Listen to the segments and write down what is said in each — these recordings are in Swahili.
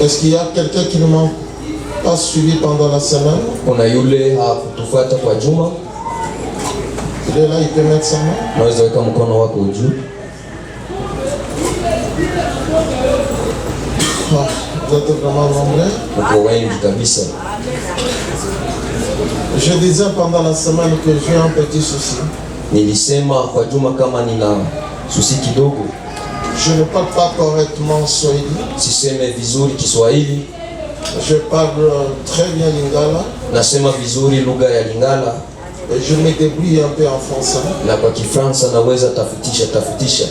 Est-ce qu'il y a quelqu'un qui ne m'a pas suivi pendant la semaine? Kuna yule hakutufuata kwa juma? Il est là, il peut mettre sa main. Unaweza weka mkono wako juu. Vous êtes vraiment nombreux. Uko wengi kabisa. Je disais pendant la semaine que j'ai un petit souci. Nilisema kwa juma kama nina susi kidogo. Je ne parle pas correctement Swahili. Siseme vizuri Kiswahili. Je parle très bien Lingala. Nasema vizuri lugha ya Lingala. Et je me débrouille un peu en français. Na kwa Kifaransa naweza tafutisha.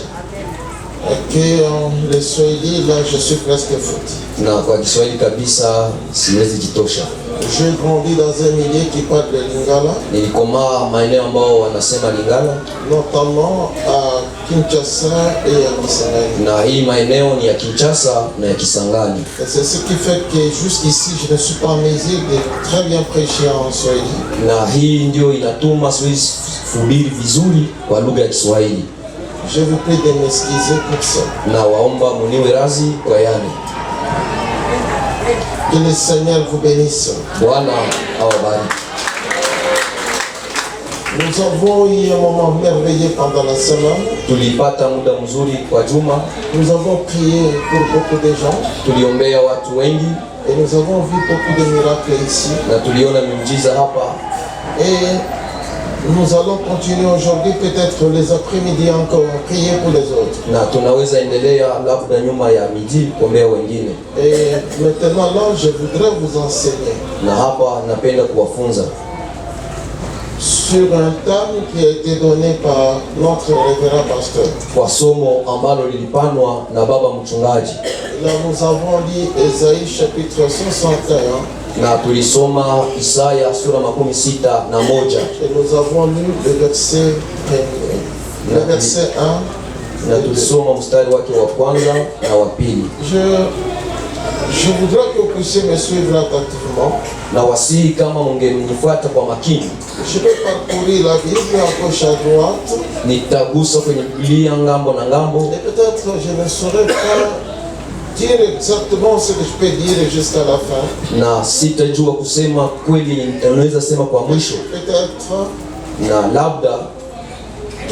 Et que le Swahili, là, je suis presque foutu. Na kwa Kiswahili kabisa siwezi jitosha. J'ai grandi dans un milieu qui parle de Lingala. Nilikomaa maeneo ambao wanasema Lingala, notamment à Kinshasa et à Kisangani. Na hii maeneo ni ya Kinshasa na ya Kisangani. Et c'est ce qui fait que jusqu'ici je ne suis pas en mesure de très bien prêcher en Swahili. Na hii ndio inatuma siwezi kuhubiri vizuri kwa lugha ya Kiswahili. Je vous prie de m'excuser pour ça. Na waomba muniwe radhi kwa yale. Que le Seigneur vous bénisse. Bwana awabariki. Nous avons eu un moment merveilleux pendant la semaine. Tulipata muda mzuri kwa juma. Nous avons prié pour beaucoup de gens. Tuliombea watu wengi. Et nous avons vu beaucoup de miracles ici. Na tuliona miujiza hapa. Et nous allons continuer aujourd'hui, peut-être les après-midi encore, prier pour les autres. Na tunaweza endelea labda nyuma ya miji kuombea wengine. Et maintenant là, je voudrais vous enseigner. Na hapa napenda kuwafunza sur un thème qui a été donné par notre révérend pasteur. Kwa somo ambalo lilipanwa na baba mchungaji. Là nous avons lu Esaïe chapitre 61. Na tulisoma Isaya sura 61. Et nous avons lu le verset 1. Le verset 1. Na tulisoma mstari wake wa kwanza na wa pili. Je voudrais que vous puissiez me suivre attentivement. Na wasihi kama mngenifuata kwa makini. Je vais parcourir la Bible à gauche à droite. Nitagusa kwenye Biblia ngambo na ngambo. Et peut-être je ne saurais pas dire exactement ce que je peux dire jusqu'à la fin. Na sitajua kusema kweli ninaweza sema kwa mwisho. Peut-être. Na labda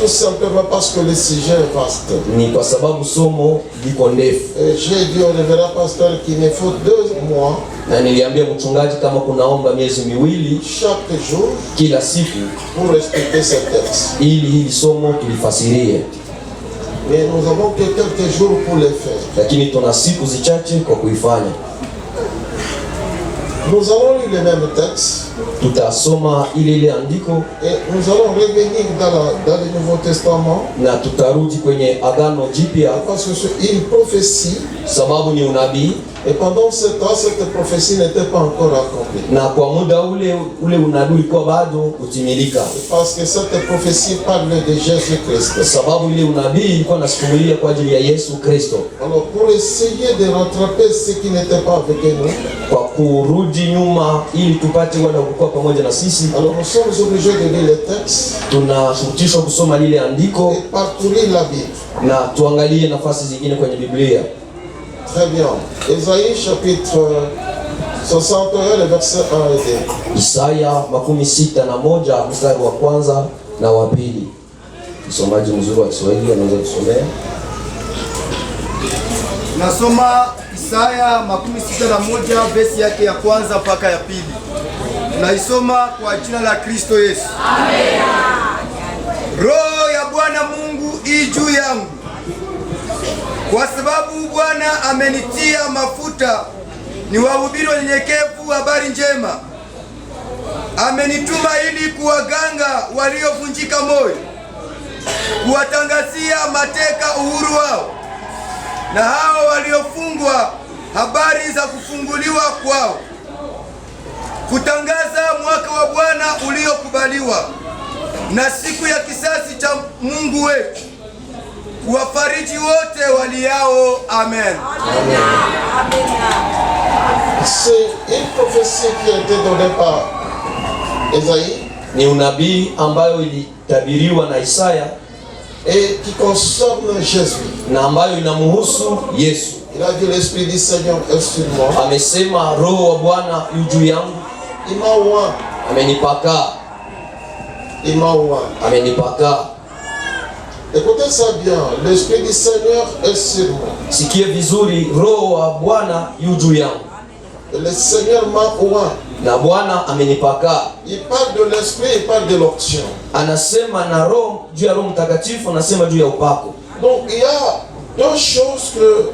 tout simplement parce que le sujet est vaste. Ni kwa sababu somo liko ndefu. J'ai dit au révérend pasteur qu'il me faut 2 mois. Na niliambia mchungaji kama kunaomba miezi miwili chaque jour kila siku pour expliquer ce texte. Ili hili somo tulifasirie. Mais nous avons que quelques jours pour le faire. Lakini tuna siku zichache kwa kuifanya. Nous allons lire le même texte. Tutasoma ile andiko. Et nous allons revenir dans le Nouveau Testament. Na tutarudi kwenye Agano Jipya. Parce que c'est une prophétie. Sababu ni unabii. Et pendant ce temps, cette prophétie n'était pas encore accomplie. Na kwa muda ule unabii ulikuwa bado kutimilika. Parce que cette prophétie parle de Jésus-Christ. Sababu ile unabii ilikuwa inasimulia kwa ajili ya Yesu Kristo. Alors pour essayer de rattraper ce qui n'était pas avec nous. Kwa kurudi nyuma ili tupate wale walikuwa pamoja na sisi. Alors nous sommes obligés de lire le texte. Tunashurutishwa kusoma lile andiko. Et parcourir la Bible. Na tuangalie nafasi zingine kwenye Biblia. Très bien. Esaïe chapitre 61 le verset 1 et 2. Isaya 61 mstari wa kwanza na wa pili. Msomaji mzuri wa Kiswahili anaweza kusomea. Nasoma Isaya 61 verse yake ya kwanza mpaka ya pili. Naisoma kwa jina la Kristo Yesu. Amen. Roho ya Bwana Mungu i juu yangu, kwa sababu Bwana amenitia mafuta niwahubiri wanyenyekevu habari njema. Amenituma ili kuwaganga waliovunjika moyo, kuwatangazia mateka uhuru wao, na hao waliofungwa habari za kufunguliwa kwao, kutangaza mwaka wa Bwana uliokubaliwa na siku ya kisasi cha Mungu wetu, kuwafariji wote waliao. Amen. Amen. C'est une prophétie qui a été donnée par Esaïe. Ni unabii ambayo ilitabiriwa na Isaya et qui concerne Jésus. Na ambayo inamhusu Yesu. Il a dit l'Esprit du Seigneur est sur moi. Amesema Roho wa Bwana yu juu yangu. Il m'a oint. Amenipaka. Il m'a oint. Amenipaka. Écoutez ça bien, l'Esprit du Seigneur est sur moi. Sikie vizuri, Roho wa Bwana yu juu yangu. Le Seigneur m'a oint. Na Bwana amenipaka. Il parle de l'Esprit, il parle de l'onction. Anasema na Roho juu ya Roho Mtakatifu, anasema juu ya upako. Donc il y a deux choses que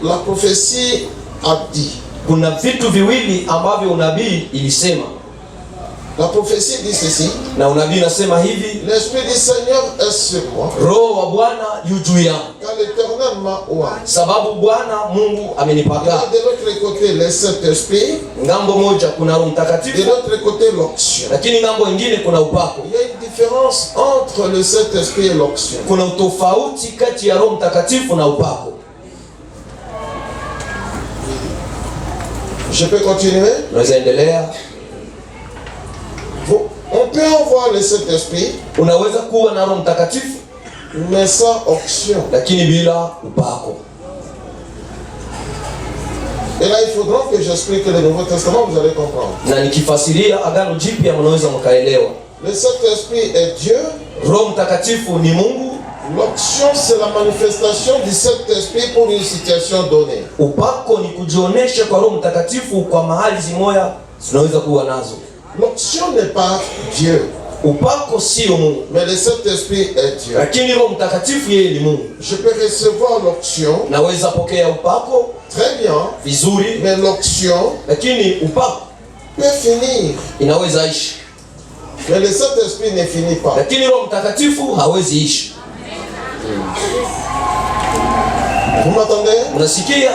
la prophétie a dit. Kuna vitu viwili ambavyo unabii ilisema. La prophétie dit ceci. Na unabii unasema hivi, l'Esprit du Seigneur est sur moi. Roho wa Bwana yu juu yangu. Car l'Éternel m'a oint. Sababu Bwana Mungu amenipaka. De l'autre côté le Saint-Esprit. Ngambo moja kuna Roho Mtakatifu. De l'autre côté l'onction. Lakini ngambo nyingine kuna upako. Il y a une différence entre le Saint-Esprit et l'onction. Kuna utofauti kati ya Roho Mtakatifu na upako. Je peux continuer? Naweza endelea. On peut avoir le Saint-Esprit, unaweza kuwa na Roho Mtakatifu, mais sans onction. Lakini bila upako. Et là, il faudra que j'explique le Nouveau Testament, vous allez comprendre. Na nikifasiria Agano Jipya mnaweza mkaelewa. Le Saint-Esprit est Dieu. Roho Mtakatifu ni Mungu. L'onction, c'est la manifestation du Saint-Esprit pour une situation donnée. Upako ni kujionesha kwa Roho Mtakatifu kwa mahali zimoya tunaweza kuwa nazo. L'onction n'est pas Dieu. Upako sio Mungu. Mais le Saint-Esprit est Dieu. Lakini Roho Mtakatifu yeye ni Mungu. Je peux recevoir l'onction. Naweza pokea upako. Très bien. Vizuri. Mais l'onction, lakini upako peut finir. Inaweza ishi. Mais le Saint-Esprit ne finit pas. Lakini Roho Mtakatifu hawezi ishi. Vous m'entendez? Unasikia?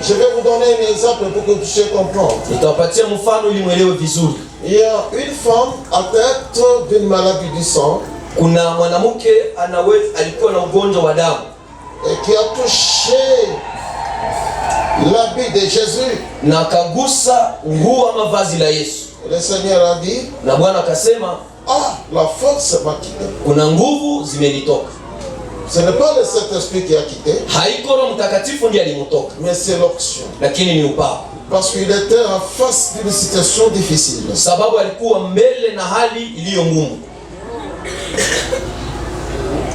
Je vais vous donner un exemple pour que vous puissiez comprendre. Nitawapatia mfano ili muelewe vizuri. Il y a une femme atteinte d'une maladie du sang. Kuna mwanamke alikuwa na ugonjwa wa damu. Et qui a touché l'habit de Jésus. Na akagusa nguo ama vazi la Yesu. Le Seigneur a dit. Na Bwana akasema, ah, la force m'a quitté. Kuna nguvu zimenitoka. Ce n'est pas le Saint-Esprit qui a quitté. Haiko Roho Mtakatifu ndiye alimtoka. Mais c'est l'onction. Lakini ni upako. Parce qu'il était en face d'une situation difficile. Sababu alikuwa mbele na hali iliyo ngumu.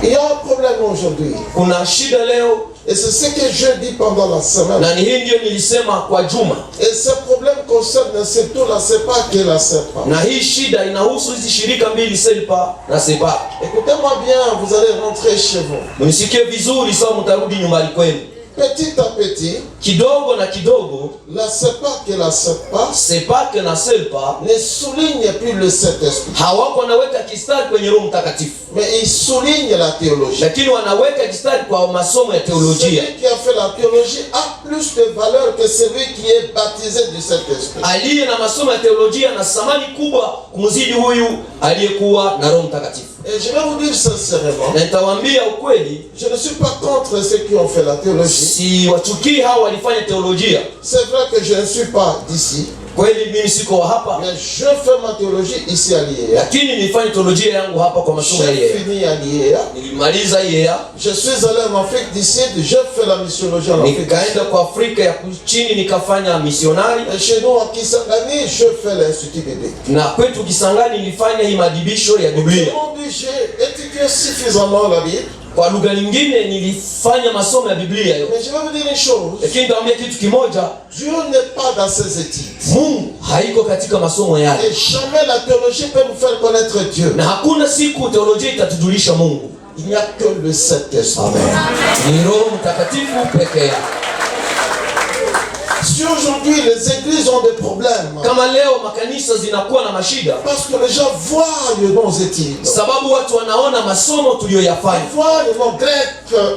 Il y a un problème aujourd'hui. Kuna shida leo. Et c'est ce que je dis pendant la semaine. Na ni hii ndio nilisema kwa juma. Et ce problème concerne surtout la SEPA et la SEPA. Na hii shida inahusu hizi shirika mbili, SEPA na SEPA. Écoutez-moi bien, vous allez rentrer chez vous. Mnisikie vizuri sawa, mtarudi nyumbani kwenu. Petit à petit, kidogo na kidogo, la SEPA et la SEPA, SEPA na SEPA ne souligne plus le Saint-Esprit. Hawako wanaweka kistari kwenye Roho Mtakatifu. Mais il souligne la théologie. Lakini wanaweka kistari kwa masomo ya teolojia. Celui qui a fait la théologie a plus de valeur que celui qui est baptisé du Saint-Esprit. Aliye na masomo ya teolojia na thamani kubwa kumzidi huyu aliyekuwa na Roho Mtakatifu. Et je vais vous dire sincèrement, na nitawaambia ukweli, je ne suis pas contre ceux qui ont fait la théologie. Si wachukii hao walifanya teolojia. C'est vrai que je ne suis pas d'ici. Kweli mimi siko hapa. Mais je fais ma théologie ici à Liéa. Lakini nilifanya teolojia yangu hapa kwa masomo ya Liéa. J'ai fini à Liéa. Nilimaliza Liéa. Je suis allé en Afrique du Sud, je fais la missiologie en Afrique. Nikaenda kwa Afrika ya chini nikafanya misionari. Et chez nous à Kisangani, je fais l'institut biblique. Na kwetu Kisangani nilifanya hii madibisho ya Biblia. J'ai étudié suffisamment la Bible. Kwa lugha nyingine nilifanya masomo ya Biblia yote. Mais je vais vous dire une chose. Lakini nitawaambia kitu kimoja. Dieu n'est pas dans ses études. Mungu haiko katika masomo yake. Et jamais la théologie peut nous faire connaître Dieu. Na hakuna siku teolojia itatujulisha Mungu. Il n'y a que le Saint-Esprit. Amen. Ni Roho Mtakatifu pekee yake. Si aujourd'hui les églises ont des problèmes, kama leo makanisa zinakuwa na mashida, parce que les gens voient nos études, sababu watu wanaona masomo tuliyoyafanya, voient le nom grec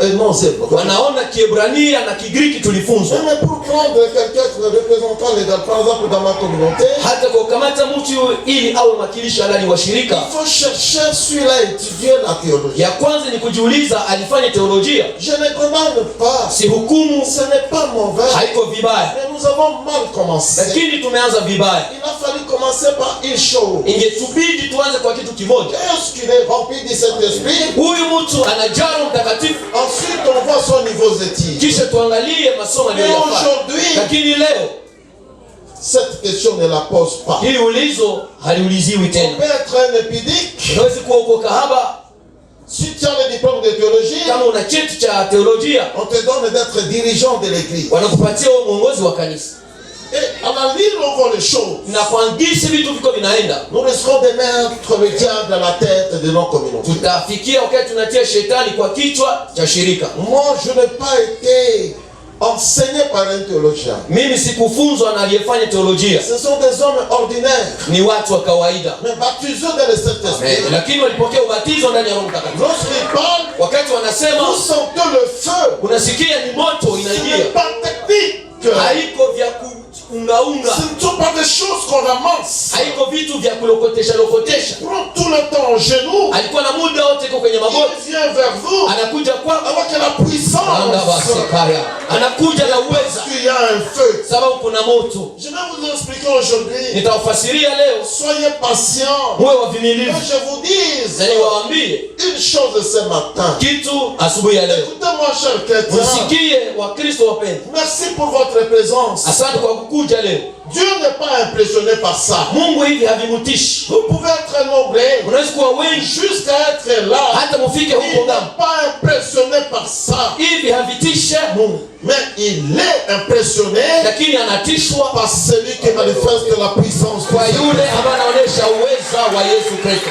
et non hébreu, wanaona Kiebrania na Kigiriki tulifunzwa. Mais pour prendre quelqu'un représentant les, par exemple dans ma communauté, hata kwa kukamata mtu ili awe mwakilishi halali wa shirika, il faut chercher celui-là étudier la théologie. Ya kwanza ni kujiuliza alifanya teolojia. Je ne condamne pas, si hukumu, ce n'est pas mauvais, haiko vibaya. Mais nous avons mal commencé. Lakini tumeanza vibaya. Il a fallu commencer par une chose. Ingetubidi tuanze kwa kitu kimoja. Est-ce qu'il est rempli de cet esprit? Huyu mtu anajaa Roho Mtakatifu. Ensuite on voit son niveau d'études. Kisha tuangalie masomo aujourd'hui, lakini leo cette question ne la pose pas. hili ulizo haliuliziwi On tena. peut être un épidique. Unaweza kuwa uko kahaba, Si tu as le diplôme de théologie, kama una cheti cha teolojia, on te donne d'être dirigeant de l'église. wanakupatia wewe mwongozi wa kanisa. Et à la ligne, on voit les choses. Na kuangisi vitu viko vinaenda. Nous risquons de mettre le diable à la tête de nos communautés. Tutafikia wakati tunatia shetani kwa kichwa cha shirika. Moi, je n'ai pas été enseigné par un théologien. Mimi sikufunzwa na aliyefanya teolojia. Ce sont des hommes ordinaires, Ni watu wa kawaida. mais baptisés dans le Saint-Esprit. Lakini walipokea ubatizo ndani ya Roho Mtakatifu. Lorsqu'ils parlent, Wakati wanasema, vous sentez le feu. unasikia ni moto Ce n'est inaingia. pas technique. Haiko vya kuungaunga. Ce ne sont pas des choses qu'on ramasse. Haiko vitu vya kulokotesha. Prends tout le temps en genoux. Alikuwa na muda wote iko kwenye magoti. Il vient vers vous Anakuja kwako. avec la puissance. Anakuja na uweza. Parce qu'il y a un feu. Sababu kuna moto. Je vais vous expliquer aujourd'hui. Nitawafasiria leo. Soyez patients. Muwe Que wavumilivu. je vous dise Na niwaambie une chose ce matin. kitu asubuhi ya leo. Écoutez-moi, chers chrétiens. Msikie Wakristo wapenzi. Merci pour votre présence. Asante kwa kukuja leo. Dieu n'est pas impressionné par ça. Mungu hivi havimutishi. Vous pouvez être nombreux Unaweza kuwa wengi jusqu'à être là. hata mufike Il huko n'est ngamo. pas impressionné par ça. Hivi havitishe Mungu. Mais il est impressionné Lakini anatishwa par celui qui manifeste la puissance. kwa yule ambaye anaonyesha uweza wa Yesu Kristo.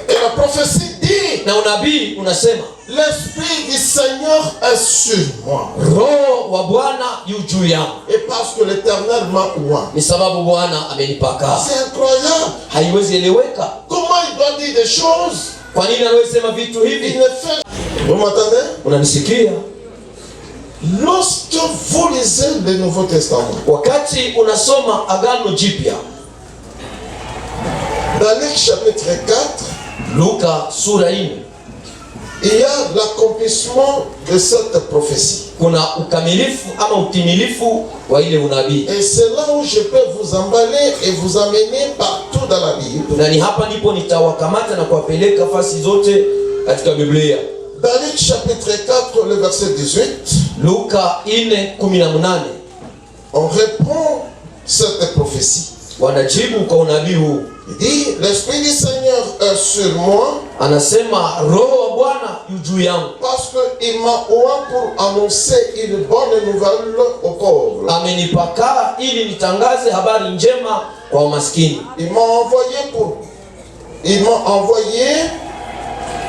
Et la prophétie dit, Na unabii unasema, l'Esprit du Seigneur est sur moi. Roho wa Bwana yu juu yangu. Et parce que l'Éternel m'a oint. Ni sababu Bwana amenipaka. C'est incroyable. Haiwezi eleweka. Comment il doit dire des choses? Kwa nini anaweza sema vitu Il hivi? ne fait. Vous m'entendez? Unanisikia? Lorsque vous lisez le Nouveau Testament, Wakati unasoma Agano Jipya, dans Luc chapitre 4, Luka sura 4, il y a l'accomplissement de cette prophétie. kuna ukamilifu ama utimilifu wa ile unabii. Et c'est là où je peux vous emballer et vous amener partout dans la Bible. Na ni hapa ndipo nitawakamata na kuwapeleka fasi zote katika Biblia. Dans Luc chapitre 4, le verset 18, Luka 4:18 on répond cette prophétie. wanajibu kwa unabii huu. Il dit, l'Esprit du Seigneur est sur moi Anasema Roho wa Bwana yu juu yangu. parce qu'il m'a oint pour annoncer une bonne nouvelle aux pauvres. Amenipaka ili nitangaze habari njema kwa wamaskini. Il m'a envoyé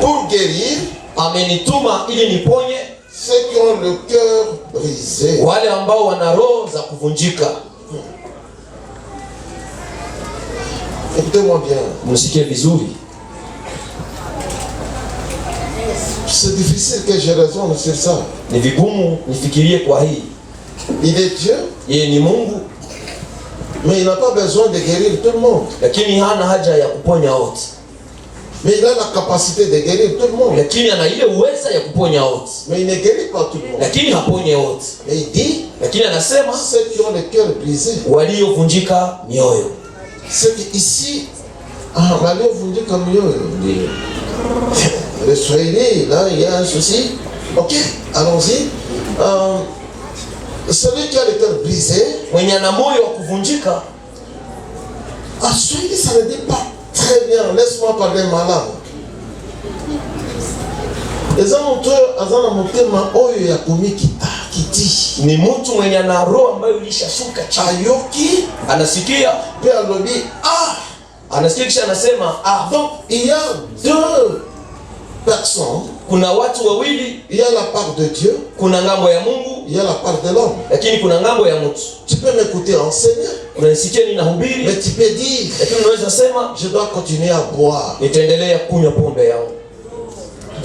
pour guérir Amenituma ili niponye ceux qui ont le cœur brisé. wale ambao wana roho za kuvunjika. Écoutez-moi bien. Msikie vizuri. C'est difficile que je raisonne sur ça. Ni vigumu nifikirie kwa hii. Il est Dieu, Yeye ni Mungu, mais il n'a pas besoin de guérir tout le monde. lakini hana haja ya kuponya wote. Mais il a la capacité de guérir tout le monde. Lakini ana ile uweza ya kuponya wote. Mais il ne guérit pas tout le monde. Lakini haponye wote. Mais il dit, Lakini anasema ceux qui ont le cœur brisé. waliovunjika mioyo. C'est qu'ici, waliovunjika mioyo. Le Swahili, là, il y a un souci. Ok, allons-y. Celui qui a le cœur brisé, Mwenye ana moyo wa kuvunjika, à Swahili, ça ne dit pas très bien. Laisse-moi parler ma langue. Les amonteurs, azana motema oyo ya kumikita kiti. ni mtu mwenye ana roho ambayo ilishashuka chini. Ayoki, Anasikia, pe alobi, ah. anasikia kisha anasema Donc, il y a deux personnes. kuna watu wawili, Il y a la part de Dieu, kuna ngambo ya Mungu, il y a la part de l'homme. lakini kuna ngambo ya mtu. Tu peux m'écouter enseigner, Unanisikia mais ninahubiri, tu peux dire, lakini unaweza sema je dois continuer à boire. nitaendelea kunywa pombe yangu.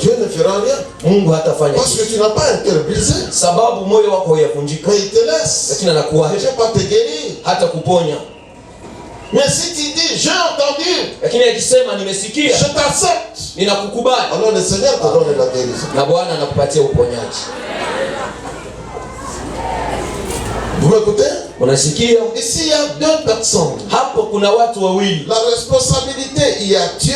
Dieu ne fera rien. Mungu hatafanya Parce que kitu, tu n'as pas un cœur brisé. sababu moyo wako haujavunjika, Mais il te laisse. lakini Il ne anakuacha peut pas te guérir. hata kuponya. Mais si tu dis, j'ai entendu, Lakini akisema je nimesikia, t'accepte, ninakukubali, alors le Seigneur te donne la guérison. na Bwana anakupatia uponyaji. Vous m'écoutez? Unasikia? Ici, il y a deux personnes. Hapo kuna watu wawili. La responsabilité, il y a Dieu,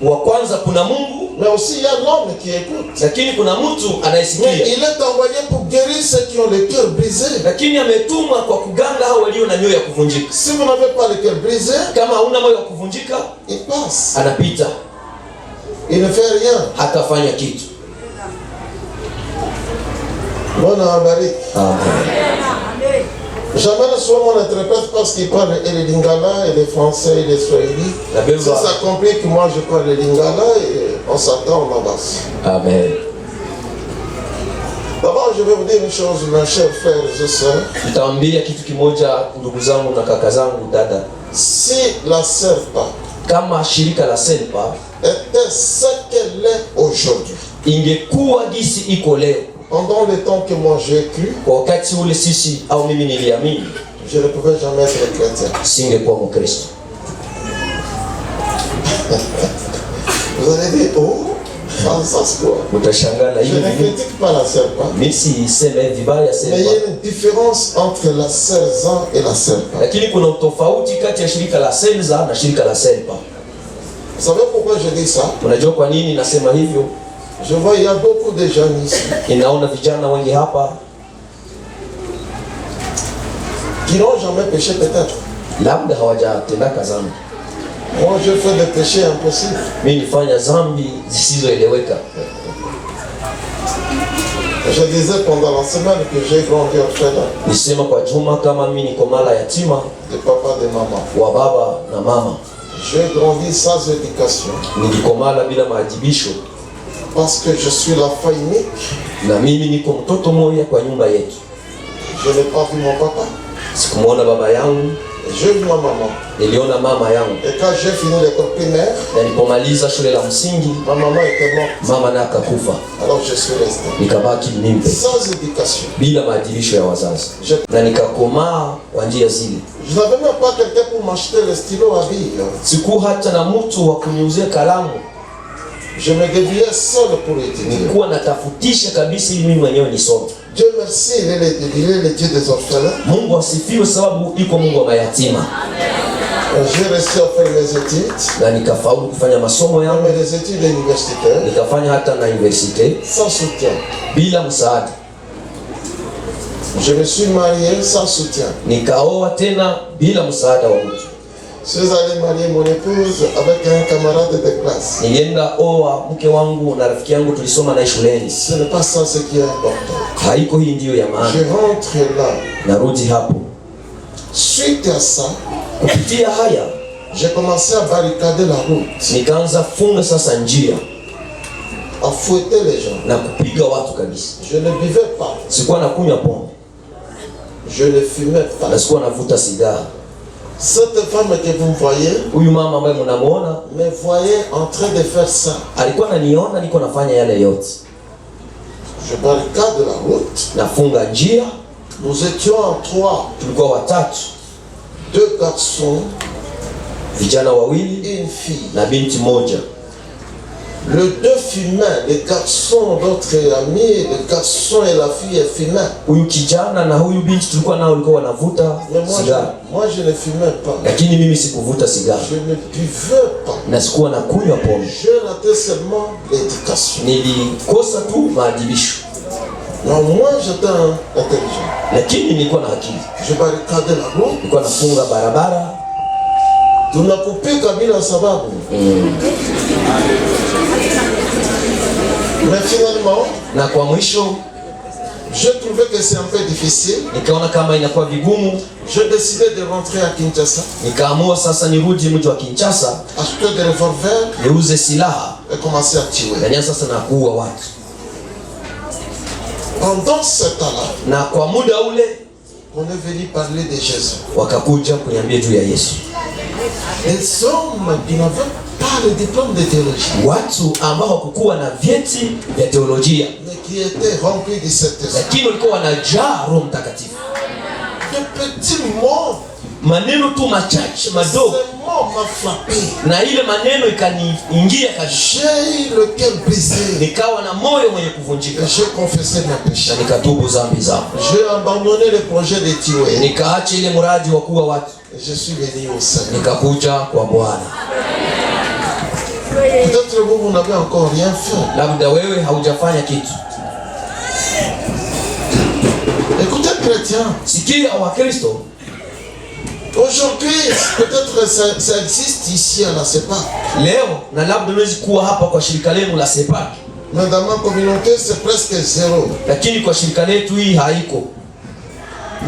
Wa kwanza kuna Mungu, Mais aussi il y a l'homme qui écoute. lakini kuna mtu Mais anayesikia. il est envoyé pour guérir ceux qui ont le cœur brisé. Lakini ametumwa kwa kuganga hao walio na mioyo ya kuvunjika. Si vous n'avez pas le cœur brisé, Kama hauna moyo wa kuvunjika, il passe. anapita, Il ne fait rien. hatafanya kitu. Bwana awabariki. Amen. J'amène souvent mon interprète parce qu'il parle et le lingala et le français et le swahili. Si ça complique, moi je parle le lingala et on s'attend, on avance. Amen. D'abord, je vais vous dire une chose, mes chers frères et sœurs. Nitawaambia kitu kimoja, ndugu zangu na kaka zangu, dada. Si la SERPA Kama shirika la SELPA était ce qu'elle est aujourd'hui, ingekuwa gisi iko leo, pendant le temps que moi j'ai cru, kwa wakati ule sisi au mimi niliamini, je ne pouvais jamais être chrétien. singekuwa Mkristo. Vous allez dire, oh, ça c'est quoi? Mtashangaa na Je ne hivi. critique pas la SERPA, Mimi siseme vibaya mais il y SELPA, a une différence entre la SERZAN et la SERPA. lakini kuna utofauti kati ya shirika la SELZA na shirika la SELPA. Vous savez pourquoi je dis ça? Unajua kwa nini nasema hivyo? Je vois, il y a beaucoup de jeunes ici Ninaona vijana wengi hapa qui n'ont jamais péché peut-être. labda hawajatendaka dhambi. Moi, je fais des péchés impossibles. Mimi nifanya dhambi zisizoeleweka. Je disais pendant la semaine que j'ai grandi orphelin Nisema kwa Juma kama mimi niko mala yatima de papa et de maman. wa baba na mama. J'ai grandi sans éducation Nilikomala bila maadibisho parce que je suis l'enfant unique. na mimi niko mtoto mmoja kwa nyumba yetu. Je n'ai pas vu mon papa. Sikumwona baba yangu, J'ai vu ma maman. niliona mama yangu. Et quand j'ai fini l'école primaire, Na nilipomaliza shule la msingi, ma maman était morte. mama naye akakufa. Alors je suis resté Nikabaki nimpe sans éducation. bila maadibisho ya wazazi. Je, Na nikakomaa kwa njia zile. je n'avais même pas quelqu'un pour m'acheter le stylo à billes. Siku hata na mtu wa kuniuzia kalamu. Je me débrouillais seul pour étudier. Nilikuwa natafutisha kabisa ili mimi mwenyewe nisome. Dieu merci, il est le Dieu des orphelins. Mungu asifiwe sababu iko Mungu wa mayatima. J'ai réussi à faire mes études, Na nikafaulu kufanya masomo yangu, même les études universitaires, nikafanya hata na universite sans soutien. bila msaada. Je me suis marié sans soutien. Nikaoa tena bila msaada wa mtu. Je suis allé marier mon épouse avec un camarade de classe. Nilienda oa mke wangu na rafiki yangu tulisoma naye shuleni. Ce n'est pas ça ce qui est important. Haiko hii ndiyo ya Je maana. rentre là. Narudi hapo. Suite à ça, Kupitia haya j'ai commencé à barricader la route, nikaanza funga sasa njia à fouetter les gens. na kupiga watu kabisa. Je ne buvais pas, Sikuwa nakunywa pombe je ne fumais na pas. sikuwa navuta sigara. Cette femme que vous voyez, Huyu mama ambaye mnamuona me voyait en train de faire ça. alikuwa ananiona niko nafanya yale yote. Je barricade la route. Nafunga njia. Nous étions en 3, Tulikuwa watatu, 2 garçons, vijana wawili une fille. na binti moja. Le 2 fumaient, les garçons, d'autres amis, le garçon et la fille fumaient. Huyu kijana na huyu binti tulikuwa nao walikuwa wanavuta Mais sigara, moi je ne fumais pas. lakini mimi sikuvuta sigara Je ne buvais pas. na sikuwa nakunywa pombe. Je ratais seulement l'éducation. Nilikosa tu maadibisho, Non, moi j'étais intelligent. lakini nilikuwa na akili. Je barricadais la route. Nilikuwa nafunga barabara. Tunakupika bila sababu. Mais finalement, Na kwa mwisho j'ai trouvé que c'est un peu difficile. nikaona kama inakuwa vigumu, J'ai décidé de rentrer à Kinshasa, nikaamua sasa nirudi mji wa Kinshasa, acheter des revolvers niuze silaha et commencer à tuer. na nianza sasa na kuua watu. Pendant ce temps-là, Na kwa muda ule on est venu parler de Jésus. wakakuja kuniambia juu ya Yesu. Des hommes qui n'avaient pas le diplôme de théologie, Watu ambao hawakuwa na vyeti vya teolojia, mais qui étaient remplis du Saint-Esprit. lakini walikuwa wanajaa Roho Mtakatifu. De petits mots, Maneno tu machache madogo, ces mots m'ont frappé. na ile maneno ikaniingia kabisa. J'ai eu le cœur brisé. Nikawa na moyo mwenye kuvunjika Et j'ai confessé mes na péchés. nikatubu dhambi zangu. J'ai abandonné le projet de tuer. Nikaacha ile mradi wa kuua watu, Et je suis venu au Seigneur. nikakuja kwa Bwana. Peut-être vous n'avez encore rien fait. Labda wewe haujafanya kitu. Écoutez, chrétien. Sikia Wakristo. Aujourd'hui, peut-être ça existe ici à la CEPAC. Leo na labda unaweza kuwa hapa kwa shirika lenu la CEPAC. Mais dans ma communauté, c'est presque zéro. Lakini kwa shirika letu hii haiko.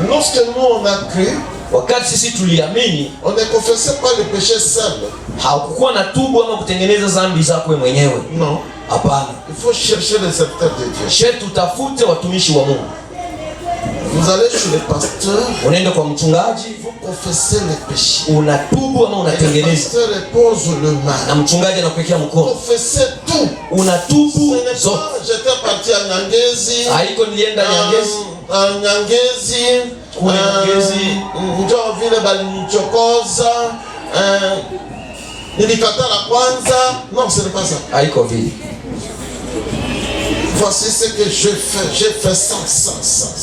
Lorsque nous on a cru, wakati sisi tuliamini, on ne confessait pas le péché seul. Hakukuwa na tubu ama kutengeneza dhambi zako wewe mwenyewe. Non. Hapana. Il faut chercher les serviteurs de Dieu. Sherti utafute watumishi wa Mungu. Vous allez chez le pasteur, unaenda kwa mchungaji, vous confessez les péchés. Unatubu ama unatengeneza. Le pasteur pose le main. Na mchungaji anakuwekea mkono. Confessez tout. Unatubu zote. J'étais parti à Nyangezi. Haiko nilienda Nyangezi. Nyangezi. Kule Nyangezi. Njoo vile balinichokoza. Nilikata la kwanza. Non, ce n'est pas ça. Haiko vile. Voici ce que je fais. J'ai fait ça.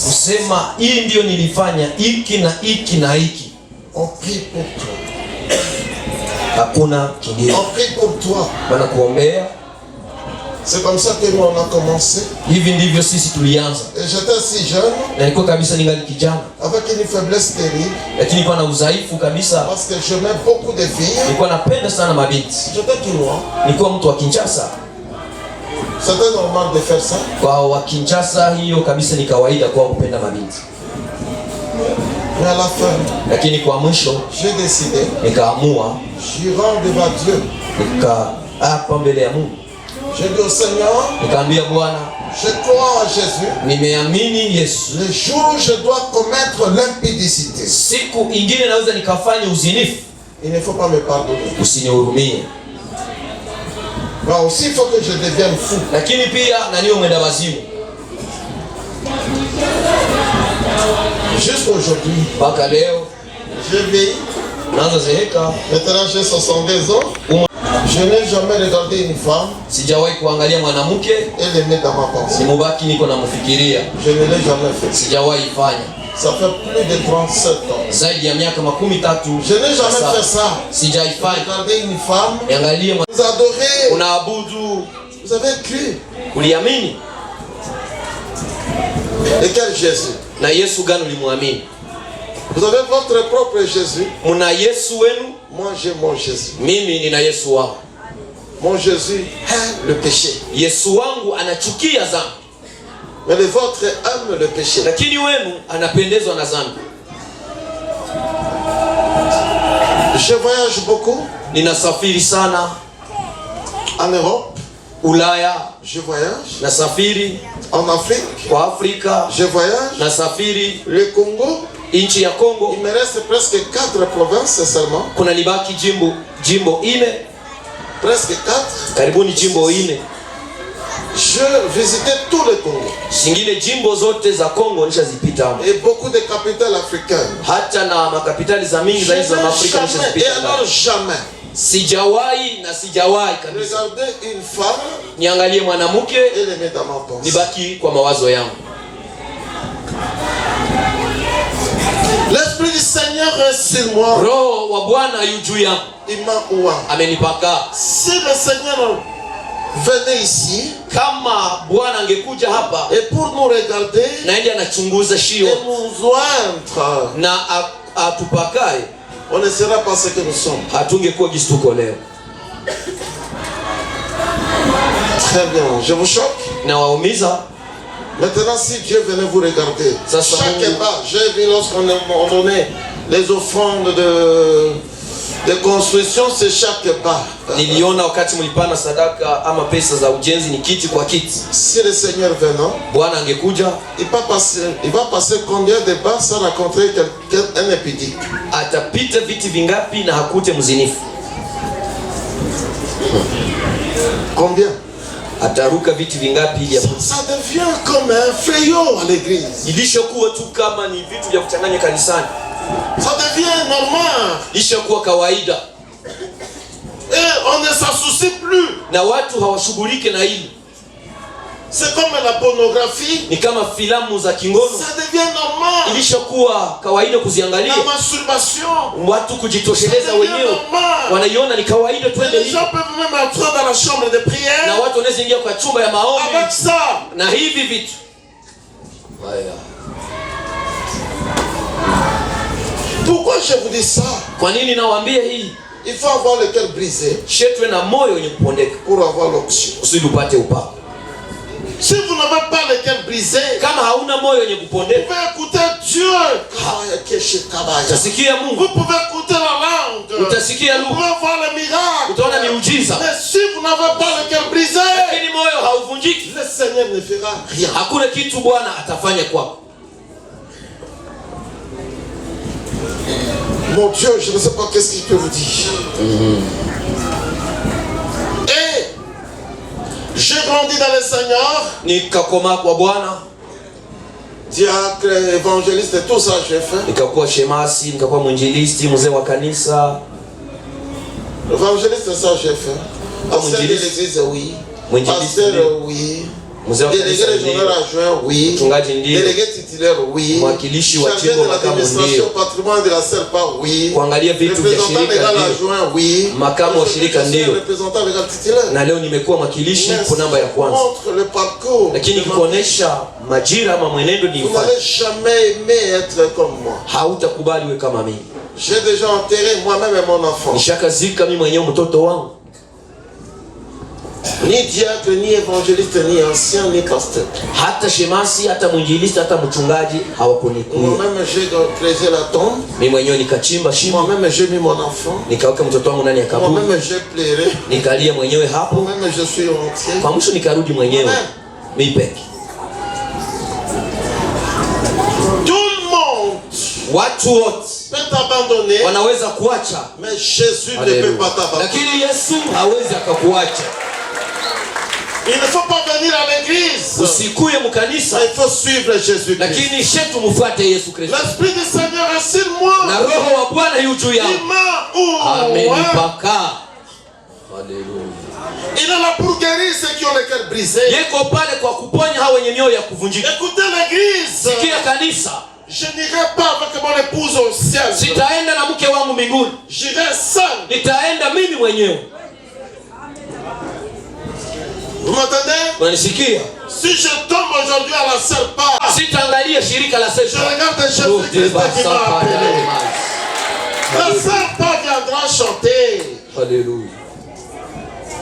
Kusema hii ndio nilifanya hiki na hiki na hiki. On prie pour toi. Hakuna kingine. On prie pour toi. Bana kuombea. C'est comme ça que nous on a commencé. Hivi ndivyo sisi tulianza. Et j'étais si jeune. Na nilikuwa kabisa ningali kijana. Avec une faiblesse terrible. Lakini nilikuwa na udhaifu kabisa. Parce que j'aimais beaucoup de filles. Nilikuwa napenda sana mabinti. J'étais Kinois. Nilikuwa mtu wa Kinshasa. C'était normal de faire ça. Kwa wa Kinshasa hiyo kabisa ni kawaida kwa kupenda mabinti. Mais à la fin, lakini kwa mwisho j'ai décidé. Nikaamua. Je rends devant Dieu. Hapa mbele ya Mungu. J'ai dit au Seigneur. Nikaambia Bwana. Je crois en Jésus. Nimeamini Yesu. Le jour où je dois commettre l'impudicité. Siku ingine naweza nikafanya uzinifu. Il ne faut pas me pardonner. Usinihurumie. Mais aussi il faut que je devienne fou. Lakini pia na niwe mwenda wazimu. Jusqu'aujourd'hui. Mpaka leo. Je vis. Naanza zeheka. Maintenant j'ai 62 ans. Je n'ai jamais regardé une femme. Sijawahi kuangalia mwanamke. Et l'aimer dans ma pensée. Simubaki niko namfikiria. Je ne l'ai jamais fait. Sijawahi fanya. Ça fait plus de 37 ans. Zaidi ya miaka 13. Je n'ai jamais fait ça. Sijaifanya. Regarder une femme. Niangalie vous adorez. Unaabudu. Vous avez cru. Uliamini. Et quel Jésus? Na Yesu gani ulimwamini? Vous avez votre propre Jésus. Muna Yesu wenu? Moi j'ai mon Jésus. Mimi nina Yesu wangu. Mon Jésus hait le péché. Yesu wangu anachukia dhambi. Mais le vôtre aime le péché. Lakini wenu anapendezwa na dhambi. Je voyage beaucoup. Ninasafiri sana. En Europe. Ulaya. Je voyage. Nasafiri. En Afrique. Kwa Afrika. Je voyage. Nasafiri. Le Congo. Inchi ya Kongo. Il me reste presque 4 provinces seulement. Kuna libaki jimbo ine. Presque 4. Karibuni jimbo ine. Je visitais tout le Congo. Singine jimbo zote za Kongo nishazipita. Et beaucoup de capitales africaines. Hata na makapitali za mingi za hizo Afrika nishazipita. Et alors jamais. Sijawahi na sijawahi kabisa. Regarder une femme. Niangalie mwanamke. Et les mettre dans ma pensée. Nibaki kwa mawazo yangu. L'Esprit du Seigneur est sur moi. Roho wa Bwana yu juu yangu. Il m'a oua. Amenipaka. Si le Seigneur venait ici, kama Bwana angekuja hapa, et pour nous regarder, naende anachunguza shio, et nous joindre, na atupakae, on ne sera pas ce que nous sommes. Hatungekuwa gisi tuko leo. Très bien, je vous choque. Na waumiza. Maintenant, si Dieu venait vous regarder, chaque pas, j'ai vu lorsqu'on donnait les offrandes de construction, c'est chaque pas. Niliona wakati mlipana sadaka ama pesa za ujenzi ni kiti kwa kiti. Si le Seigneur venant, Bwana angekuja, il va passer combien de pas sans rencontrer un impudique? Atapita viti vingapi na hakute mzinifu? Combien? Ataruka viti vingapi ili ça devient comme un fléau à l'église. Ilishakuwa tu kama ni vitu vya kuchanganya kanisani. Ça devient normal. Ilishakuwa kawaida. Et on ne s'en soucie plus. Na watu hawashughulike na hili. C'est comme la pornographie. Ni kama filamu za kingono. Ça devient normal. Ilishakuwa kawaida kuziangalia. La masturbation. Watu kujitosheleza wenyewe. Wanaiona ni kawaida twende hivi. Les gens peuvent même entrer dans la chambre de prière. Na watu wanaweza ingia kwa chumba ya maombi. Avec ça. Na hivi vitu. Haya. Pourquoi je vous dis ça? Kwa nini nawaambia hii? Il faut avoir le cœur brisé. Shetwe na moyo wenye kupondeka. Pour avoir l'onction. Usije upate upako. Si vous n'avez pas le cœur brisé, kama hauna moyo wenye kupondeka, vous pouvez écouter Dieu. Utasikia Mungu. Vous pouvez écouter la langue. Utasikia lugha. Vous pouvez voir le miracle. Utaona miujiza. Mais si vous n'avez pas le cœur brisé, lakini moyo hauvunjiki, le Seigneur ne fera rien. Hakuna kitu Bwana atafanya kwako. Mon Dieu, je ne sais pas qu'est-ce qu'il peut vous dire. Et j'ai grandi dans le Seigneur. Nikakoma kwa Bwana. Diacre, évangéliste, tout ça j'ai fait. Nikakuwa shemasi, nikakuwa mwinjilisti, mzee wa kanisa. Évangéliste, ça j'ai fait. Pasteur de l'église, oui. Pasteur, oui. Délégué régional adjoint, oui. Délégué titulaire, oui. Chargé de l'administration patrimoine de la SERPA, oui. Représentant légal adjoint, oui. Représentant légal titulaire. Na leo nimekuwa mwakilishi kwa namba ya kwanza. Montre le parcours. Lakini kuonesha majira ama mwenendo ni vous n'allez jamais aimer être comme moi. Hautakubali wewe kama mimi. J'ai déjà enterré moi-même et mon enfant. Nishakazika mimi mwenyewe mtoto wangu. Ni diacre, ni évangéliste, ni ancien, ni pasteur. Hata shemasi, hata mwinjilisti, hata mchungaji hawakunikuwa. Moi-même j'ai creusé la tombe. Mimi mwenyewe nikachimba shimo. Moi-même j'ai mis mon enfant. Nikaweka mtoto wangu ndani ya kaburi. Moi-même j'ai pleuré. Nikalia mwenyewe hapo. Moi-même je suis entier. Kwa mwisho nikarudi mwenyewe. Mimi peke. Tout le monde. Watu wote peut t'abandonner. Wanaweza kuacha. Mais Jésus ne peut pas t'abandonner. Lakini Yesu hawezi akakuacha. Il ne faut pas venir à l'église. Usikuye mkanisa. Il faut suivre Jésus. Lakini shetu mfuate Yesu Kristo. L'esprit du Seigneur est sur moi. Na roho wa Bwana yu juu yangu. Il m'a amenipaka. Haleluya. Il est là pour guérir ceux qui ont le cœur brisé. Yeko pale kwa kuponya hao wenye mioyo ya kuvunjika. Écoutez l'église. Sikia kanisa. Je n'irai pas avec mon épouse au ciel. Sitaenda na mke wangu mbinguni. J'irai seul. Nitaenda mimi mwenyewe. Vous m'entendez? Unanisikia? Si je tombe aujourd'hui à la SERPA, sitaangalia shirika la SERPA. Je regarde Jésus-Christ qui m'a appelé. La SERPA viendra chanter. Alléluia.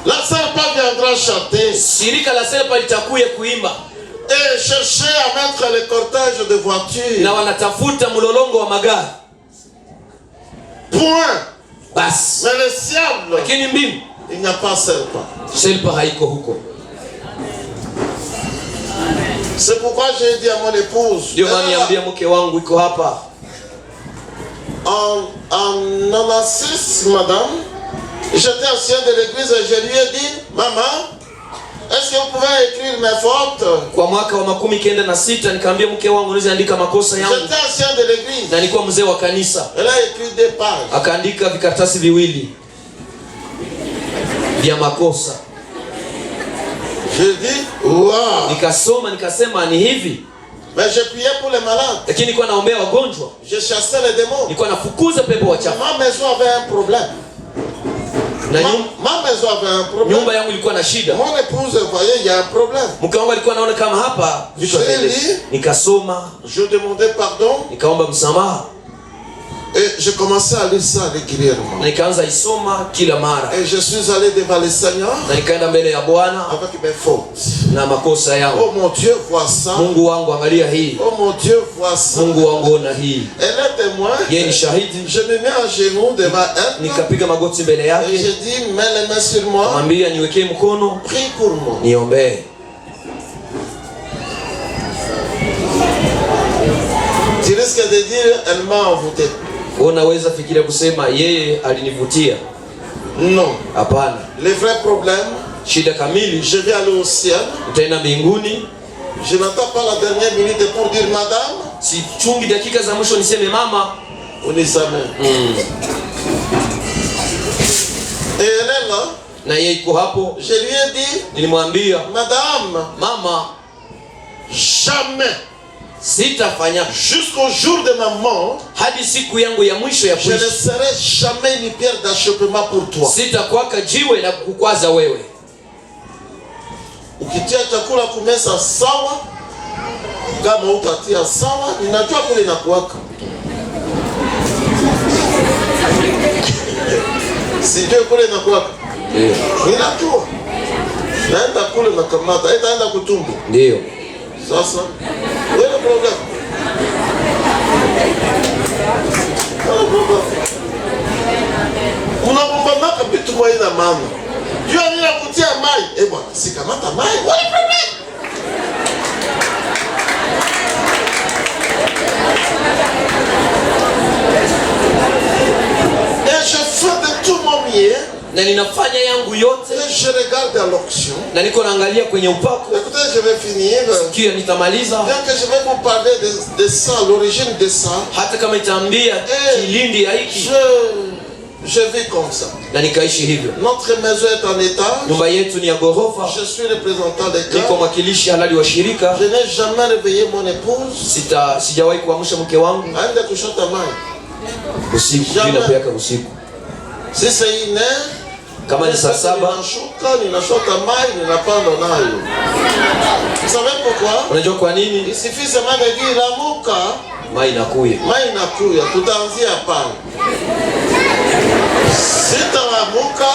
La SERPA viendra chanter. Shirika la SERPA litakuja kuimba. Et chercher à mettre le cortège de voitures. Na wanatafuta mlolongo wa magari. Point. Bas. Mais le ciel. Lakini mbingu. Il n'y a pas SERPA. SERPA haiko huko. C'est pourquoi j'ai dit à mon épouse. Ndio maana niambia mke wangu iko hapa. En 96, madame, j'étais ancien de l'église et je lui ai dit, maman, est-ce que vous pouvez écrire mes fautes? Kwa mwaka wa 96 nikamwambia mke wangu unaweza andika makosa yangu. J'étais ancien de l'église. Na nilikuwa mzee wa kanisa. Elle a écrit 2 pages. Akaandika vikaratasi viwili vya makosa. Je dis, wow. Nikasoma nikasema ni hivi. Mais je priais pour les malades. Lakini nilikuwa naombea wagonjwa. Je chassais les démons. Nilikuwa nafukuza pepo wachafu. Ma maison avait un problème. Ma maison avait un problème. Nyumba yangu ilikuwa na shida. Mon épouse voyait il y a un problème. Mke wangu alikuwa anaona kama hapa vitu havieleweki. Nikasoma. Je demandais pardon. Nikaomba msamaha. Et je commençais à lire ça régulièrement. Nikaanza isoma kila mara. Et je suis allé devant le Seigneur. Na nikaenda mbele ya Bwana avec mes fautes. Na makosa yangu. Oh mon Dieu, vois ça. Mungu wangu angalia hii. Oh mon Dieu, vois ça. Mungu wangu ona hii. Elle est témoin. Yeye ni shahidi. Je me mets à genoux devant elle. Nikapiga magoti mbele yake. Et je dis, mets les mains sur moi. Mwambie niwekee mkono. Prie pour moi. Niombee. Tu risques de dire, elle m'a envoûté. Unaweza fikiria kusema yeye alinivutia. Non. Hapana. Le vrai problème, shida kamili, je vais aller au ciel. Utaenda mbinguni. Je n'attends pas la dernière minute pour dire madame. Si chungi dakika za mwisho niseme mama. Unisamehe. Et elle est là. na yeye iko hapo. Je lui ai dit, nilimwambia, madame, mama, jamais sitafanya jusqu'au jour de ma mort, hadi siku yangu ya mwisho ya je ne serai jamais une pierre d'achoppement pour toi. Sitakuwaka jiwe la kukwaza wewe. Ukitia chakula kumesa sawa, kama utatia sawa, ninajua kule inakuwaka. Sijui kule inakuwaka. Ndio. Ninajua. Naenda kule na kamata, itaenda kutumbu. Ndio. Sasa, wewe problem. Unapombana vitu mwa ina maana. Jua nini kutia mai? Bwana, sikamata mai. Wewe problem. Et je fais de tout mon mieux. Na ninafanya yangu yote. Et je regarde à l'auction. Na niko naangalia kwenye upako. Écoutez, je vais finir. Sikia, nitamaliza. Bien que je vais vous parler de ça, l'origine de ça. Hata kama itaambia kilindi ya hiki. Je vis comme ça. Na nikaishi hivyo. Notre maison est en état. Nyumba yetu ni ya ghorofa. Je suis représentant des cas. Niko mwakilishi halali wa shirika. Je n'ai jamais réveillé mon épouse. Sijawahi kuamsha mke wangu. Aende kushota mai. Usiku, bila kuyaka usiku. Si c'est une heure, kama ni saa 7, ninashota mai, ninapanda nayo. Vous savez pourquoi? Unajua kwa nini? Il suffit seulement de dire ramuka, mai inakuya. Mai inakuya, tutaanzia pale. Sitaramuka,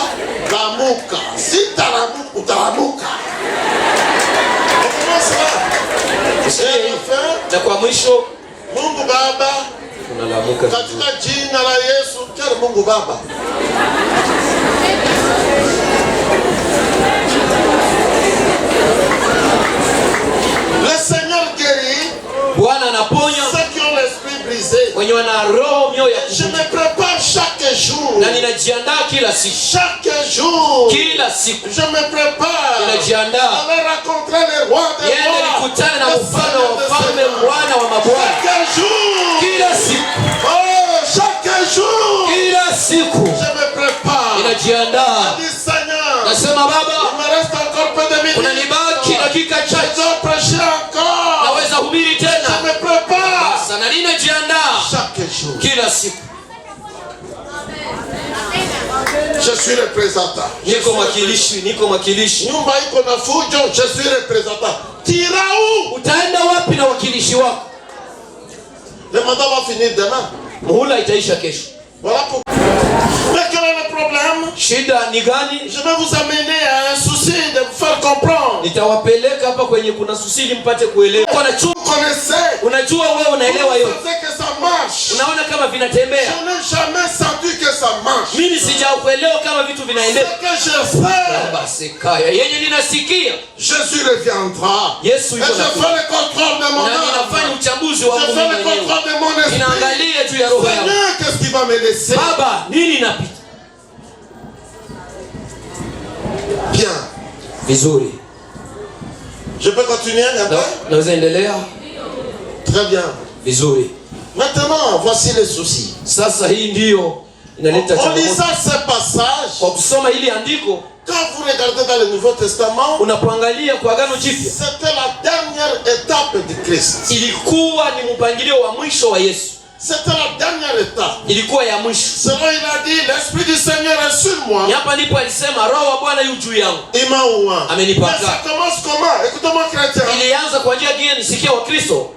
ramuka. Sitaramuka, utaramuka. Na kwa mwisho, Mungu Baba, unalamuka katika jina la Yesu. Kera Mungu Baba. Le Seigneur guérit. Bwana anaponya ceux qui ont l'esprit brisé. Wenye wana roho mioyo ya je me prépare chaque jour. Na ninajiandaa kila siku. Chaque jour. Kila siku. Je me prépare. Ninajiandaa. Aller rencontrer les rois des rois. Yende nikutane na mfalme wa wafalme, Bwana wa mabwana. Chaque jour. Kila siku. Oh, chaque jour. Kila siku. Je me prépare. Ninajiandaa. Seigneur. Nasema Baba, il me reste encore peu de minutes. Unanibaki dakika chache. Je dois prêcher encore. Naweza hubiri tena. Je me prépare. Sasa na ninajiandaa. Chaque jour. Kila siku. Je suis représentant. Niko mwakilishi. Nyumba iko na fujo, je suis représentant. Tira où? Utaenda wapi na wakilishi wako? Le mandat va finir demain. Muhula itaisha kesho. Voilà pourquoi. Mais quel est le problème? Shida ni gani? Je vais vous amener à un souci de vous faire comprendre. Nitawapeleka hapa kwenye kuna susili mpate kuelewa. Vous connaissez? Unajua wewe unaelewa yote. Vous savez que ça marche. Unaona kama vinatembea. Je n'ai jamais senti que ça marche. Mimi sijakuelewa kama vitu vinaendelea. Ce que je fais. Basi kaya yenye ninasikia. Jésus reviendra. Yesu yuko na. Je fais le contrôle de mon âme. Na ninafanya uchambuzi wa Mungu mwenyewe. Je fais le contrôle de mon esprit. Ninaangalia juu ya roho yangu. Seigneur, qu'est-ce qui va me laisser? Baba, nini inapita? Bien. Vizuri. Je peux continuer après? Naweza endelea? Très bien. Vizuri. Maintenant, voici les soucis. Sasa hii ndio inaleta changamoto. En lisant ce passage, kwa kusoma ili andiko, quand vous regardez dans le Nouveau Testament, unapoangalia kwa Agano Jipya, c'était la dernière étape de Christ. Ilikuwa ni mpangilio wa mwisho wa Yesu. C'était la dernière étape. Ilikuwa ya mwisho. Selon il a dit, l'Esprit du Seigneur est sur moi. Hapa ndipo alisema Roho wa Bwana yu juu yangu. Il m'a oint. Amenipaka. Mais ça commence comment? Écoutez-moi, chrétien. Ilianza kwa njia gani? Sikia wa Kristo.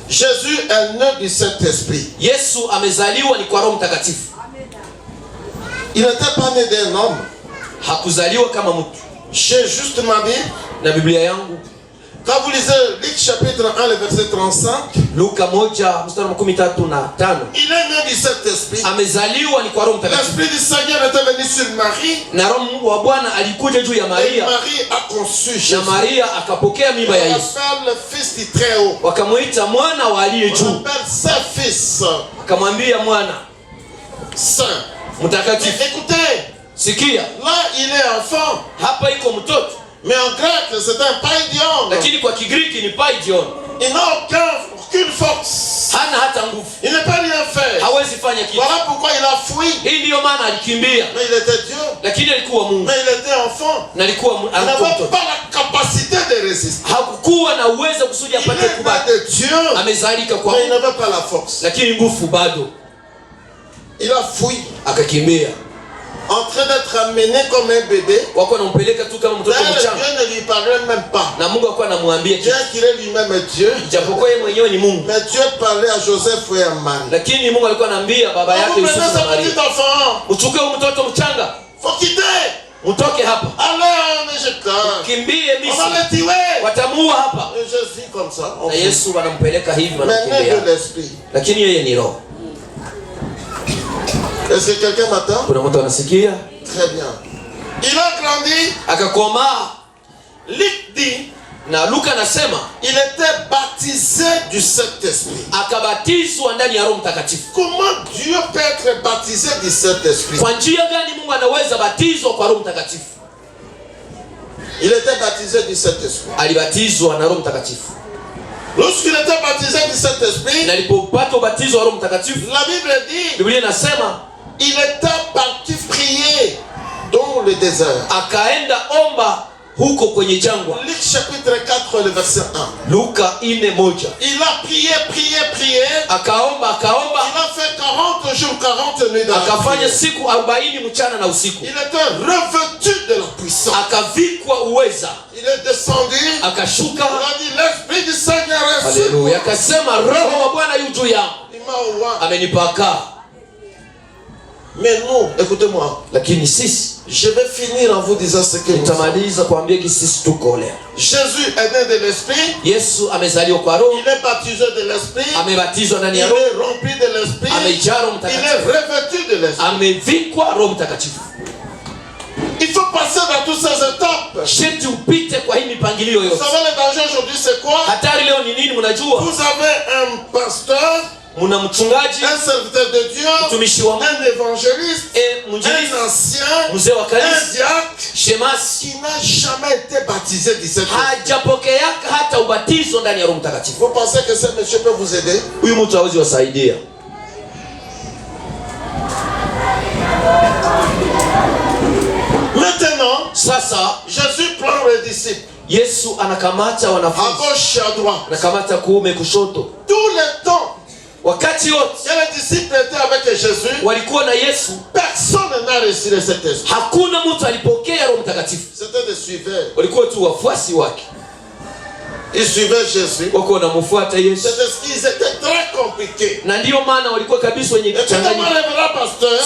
Jésus est né du Saint-Esprit. Yesu amezaliwa ni kwa Roho Mtakatifu. Il n'était pas né d'un homme. Hakuzaliwa kama mtu. J'ai juste ma Bible. Na Biblia yangu. Quand vous lisez Luc chapitre 1, le verset 35, Luka 1:35. il est né du Saint-Esprit. Amezaliwa ni kwa Roho Mtakatifu. L'Esprit du Seigneur était venu sur Marie. Na Roho wa Bwana alikuja juu ya Maria. Et Marie a conçu Jésus. Na Maria akapokea mimba ya Yesu. On appelle le fils du Très-Haut. Wakamuita mwana wa aliye juu. On appelle ce fils. Akamwambia mwana saint. Mtakatifu. Écoutez. Sikia. Là il est enfant. Hapa iko mtoto. Mais en grec c'est un paidion. Lakini kwa Kigiriki ni paidion. Il n'a aucune force. Hana hata nguvu. Il ne peut rien faire. Hawezi hawezi fanya kitu. Voilà pourquoi il a fui. Hii ndiyo maana alikimbia. Mais il était Dieu. Lakini alikuwa Mungu. Mais il était enfant. Na alikuwa il n'avait pas la capacité de résister. Hakukuwa na uwezo kusudi apate kubaki. Il est de Dieu. Amezalika kwa mais il n'avait pas la force. Lakini nguvu bado. Il a fui. Akakimbia. En train d'être amené comme un bébé. Wako anampeleka tu kama mtoto mchanga. Dieu ne lui parlait même pas. Na Mungu alikuwa anamwambia Bien qu'il est lui-même Dieu. Japokuwa yeye mwenyewe ni Mungu. Mais Dieu parlait à Joseph et à Marie. Lakini Mungu alikuwa anambia baba yake Yusufu na Maria. Uchukue mtoto mchanga. Faut quitter. Mtoke hapa. Allez en Égypte. Kimbie Misri. On va le tuer. Watamuua hapa. Et Jésus comme ça. Na Yesu wanampeleka hivi wanakimbia. Mais de l'esprit. Lakini yeye ni roho. Est-ce que quelqu'un m'attend? Kuna mtu anasikia? Très bien. Il a grandi. Akakomaa. Luc dit. Na Luka anasema il était baptisé du Saint-Esprit. Akabatizwa ndani ya Roho Mtakatifu. Comment Dieu peut être baptisé du Saint-Esprit? Kwa njia gani Mungu anaweza batizwa kwa Roho Mtakatifu? Il était baptisé du Saint-Esprit. Alibatizwa na Roho Mtakatifu. Lorsqu'il était baptisé du Saint-Esprit, na alipopata ubatizo wa Roho Mtakatifu, la Bible dit, Biblia inasema il était parti prier dans le désert. Akaenda omba huko kwenye jangwa. Luc chapitre 4 le verset 1. Luka 4:1. Il a prié. Akaomba. Il a fait 40 jours, 40 nuits dans la akafanya prière. siku 40 mchana na usiku. Il était revêtu de la puissance. Akavikwa uweza. Il est descendu. Akashuka. Il a dit l'Esprit du Seigneur est sur moi. Haleluya. Akasema Roho wa Bwana yu juu yangu. Il m'a oint. Amenipaka. Mais nous, écoutez-moi. Lakini sisi, je vais finir en vous disant ce que nitamaliza kuambia sisi tuko leo. Jésus est né de l'esprit. Yesu amezaliwa kwa Roho. Il est baptisé de l'esprit. Amebatizwa ndani ya Il Roho. est rempli de l'esprit. Amejaa Roho Mtakatifu. Il est revêtu de l'esprit. Amevikwa Roho Mtakatifu. Il faut passer dans toutes ces étapes. Sherti upite kwa hii mipangilio yote. Vous savez le danger aujourd'hui c'est quoi? Hatari leo ni nini mnajua? Vous avez un pasteur, muna mchungaji, un serviteur de Dieu, un évangéliste, un ancien, un diacre, shemasi qui n'a jamais été baptisé du Saint-Esprit. hajapokeaka hata ubatizo ndani ya Roho Mtakatifu. Vous pensez que ce monsieur peut vous aider? Huyu mtu hawezi wasaidia. Maintenant, sasa Jésus prend les disciples. Yesu anakamata wanafunzi. À gauche et à droite. Anakamata kuume kushoto. Tout le temps. Wakati wote les disciples étaient avec Jésus, walikuwa na Yesu, personne n'a reçu le Saint-Esprit. Hakuna mtu alipokea Roho Mtakatifu. C'était des suiveurs. Walikuwa tu wafuasi wake. Ils suivaient Jésus. Wako wanamfuata Yesu. C'était ce qu'ils étaient très compliqués. Na ndio maana walikuwa kabisa wenye kuchanganya.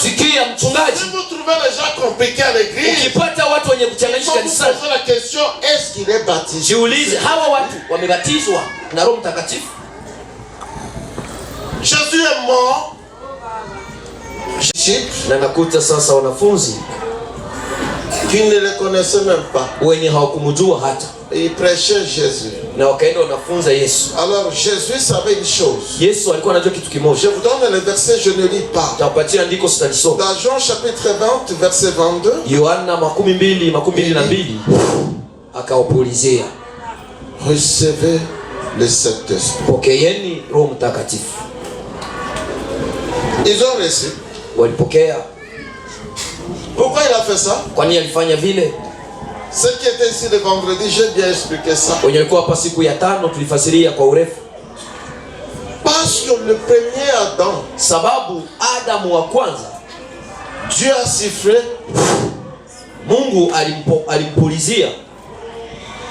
Sikia mchungaji. Si vous trouvez les gens compliqués à l'église, ukipata watu wenye kuchanganyisha kanisani, poser la question, est-ce qu'il est baptisé? Jiulize, hawa watu wamebatizwa na Roho Mtakatifu? Jésus est mort. Na nakuta sasa wanafunzi qui ne le connaissaient même pas, wenye hawakumjua hata. Ils prêchaient Jésus. Na wakaenda wanafunza Yesu. Alors Jésus savait une chose. Yesu alikuwa anajua kitu kimoja. Je vous donne le verset, je ne lis pas. Tapatia andiko sitalisoma. Dans Jean chapitre 20 verset 22. Yohana 22:22 akaupulizia. Recevez le Saint-Esprit. Pokeeni Roho Mtakatifu. Ils ont reçu. Walipokea. Pourquoi il a fait ça? Kwa nini alifanya vile? Ce qui était ici le vendredi, j'ai bien expliqué ça. Wenye walikuwa hapa siku ya tano tulifasiria kwa urefu. Parce que le premier Adam, sababu Adamu wa kwanza, Dieu a sifflé, Mungu alimpulizia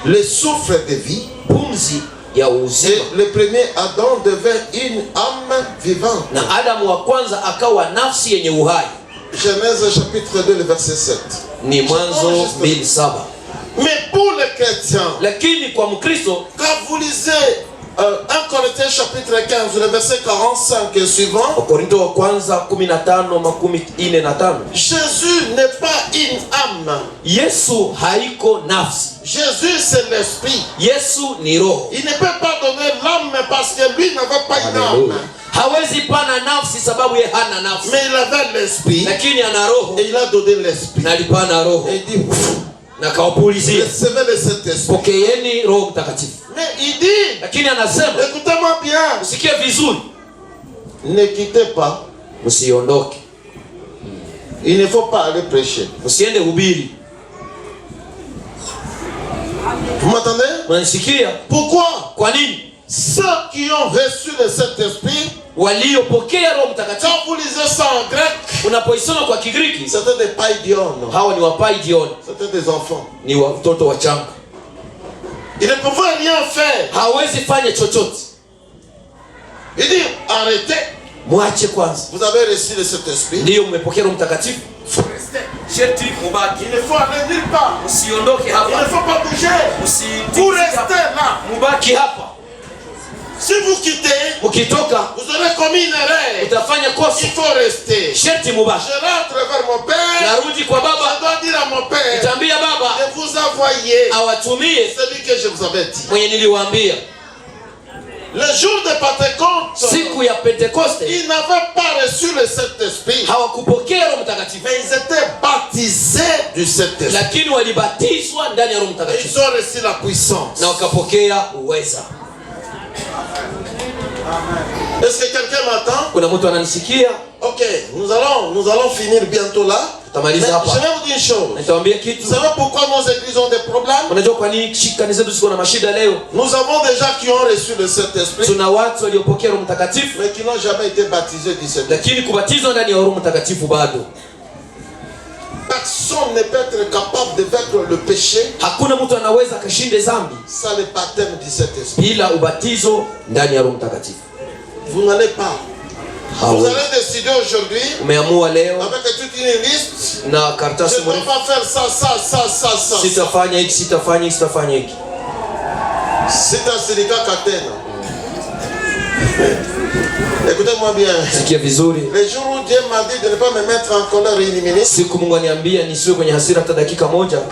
le souffle de vie, pumzi ya uzima. Le premier Adam devint une âme vivante. Na Adamu wa kwanza akawa nafsi yenye uhai. Genèse chapitre 2 le verset 7. Ni Mwanzo 2:7. Mais pour les chrétiens, lakini kwa Mkristo, quand vous lisez 1 Corinthiens chapitre 15 le verset 45 et suivant, Wakorintho wa kwanza 15:45. Jésus n'est pas une âme. Yesu haiko nafsi. Jésus c'est l'esprit. Yesu ni roho. Il ne peut pas donner l'âme parce que lui n'avait pas une âme. Hawezi pana nafsi sababu yeye hana nafsi. Mais il avait l'esprit. Lakini ana roho. Et il a donné l'esprit. Na alipana roho. Et il dit na kaupulizia. Recevez le Saint-Esprit. Pokeeni Roho Mtakatifu. Mais il dit, lakini anasema, écoutez-moi bien, usikie vizuri, ne quittez pas Msiondoke. Il ne faut pas aller prêcher. Msiende hubiri. Vous m'entendez? Mnanisikia? Pourquoi? Kwa nini? Ceux qui ont reçu le Saint-Esprit, waliopokea Roho Mtakatifu, quand vous lisez ça en grec, unapoisoma kwa Kigiriki, c'était des paidion. Hawa ni wapaidion. C'était des enfants. Ni watoto wachanga. Ils ne pouvaient rien faire. Hawezi fanya chochote. Il dit arrêtez. Mwache kwanza. Vous avez reçu le Saint-Esprit. Ndio mmepokea Roho Mtakatifu. Sherti mubaki. Il ne faut aller nulle part. Msiondoke hapa. Il ne faut pas bouger. Vous restez là. Mubaki hapa. Si vous quittez, mukitoka, vous aurez commis une erreur. Utafanya kosa. Il faut rester. Sherti mubaki. Je rentre vers mon père. Narudi kwa baba. Je dois dire à mon père. Nitaambia baba. De vous envoyer. Awatumie celui que je vous avais dit. Mwenye niliwaambia. Le jour de Pentecôte, siku ya Pentecoste, ils n'avaient pas reçu le Saint-Esprit. Hawakupokea Roho Mtakatifu. Mais ils étaient baptisés du Saint-Esprit. Lakini walibatizwa ndani ya Roho Mtakatifu. Ils ont reçu la puissance. Na wakapokea uweza. Est-ce que quelqu'un m'entend? Kuna mtu ananisikia? Ok, nous allons finir bientôt là. Mais je vais vous dire une chose. Vous savez pourquoi nos églises ont des problèmes? Nous avons des gens qui ont reçu le Saint-Esprit, mais qui n'ont jamais été baptisés du Saint-Esprit. Personne ne peut être capable de vaincre le péché sans le baptême du Saint-Esprit. Vous n'allez pas. Vous allez décider aujourd'hui avec toute une liste. Je ne peux pas faire ça. C'est un Sirika Katena. Écoutez-moi bien. Le jour où Dieu m'a dit de ne pas me mettre en colère une minute,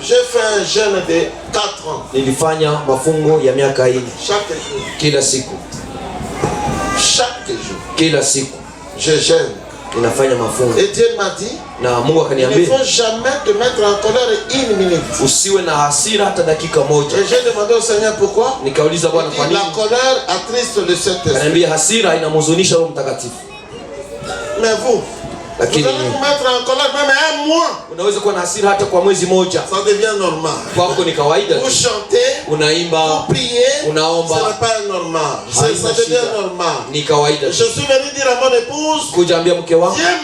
j'ai fait un jeûne de 4 ans. Chaque jour. Je jeûne. Et Dieu m'a dit, il ne faut jamais te mettre en colère une minute. Et j'ai demandé au Seigneur pourquoi. Il dit, la colère attriste le Saint-Esprit. Mais vous allez vous mettre en colère même un mois. Ça devient normal. Vous chantez, vous priez, ce n'est pas normal. Ça devient normal. Je suis venu dire à mon épouse, Dieu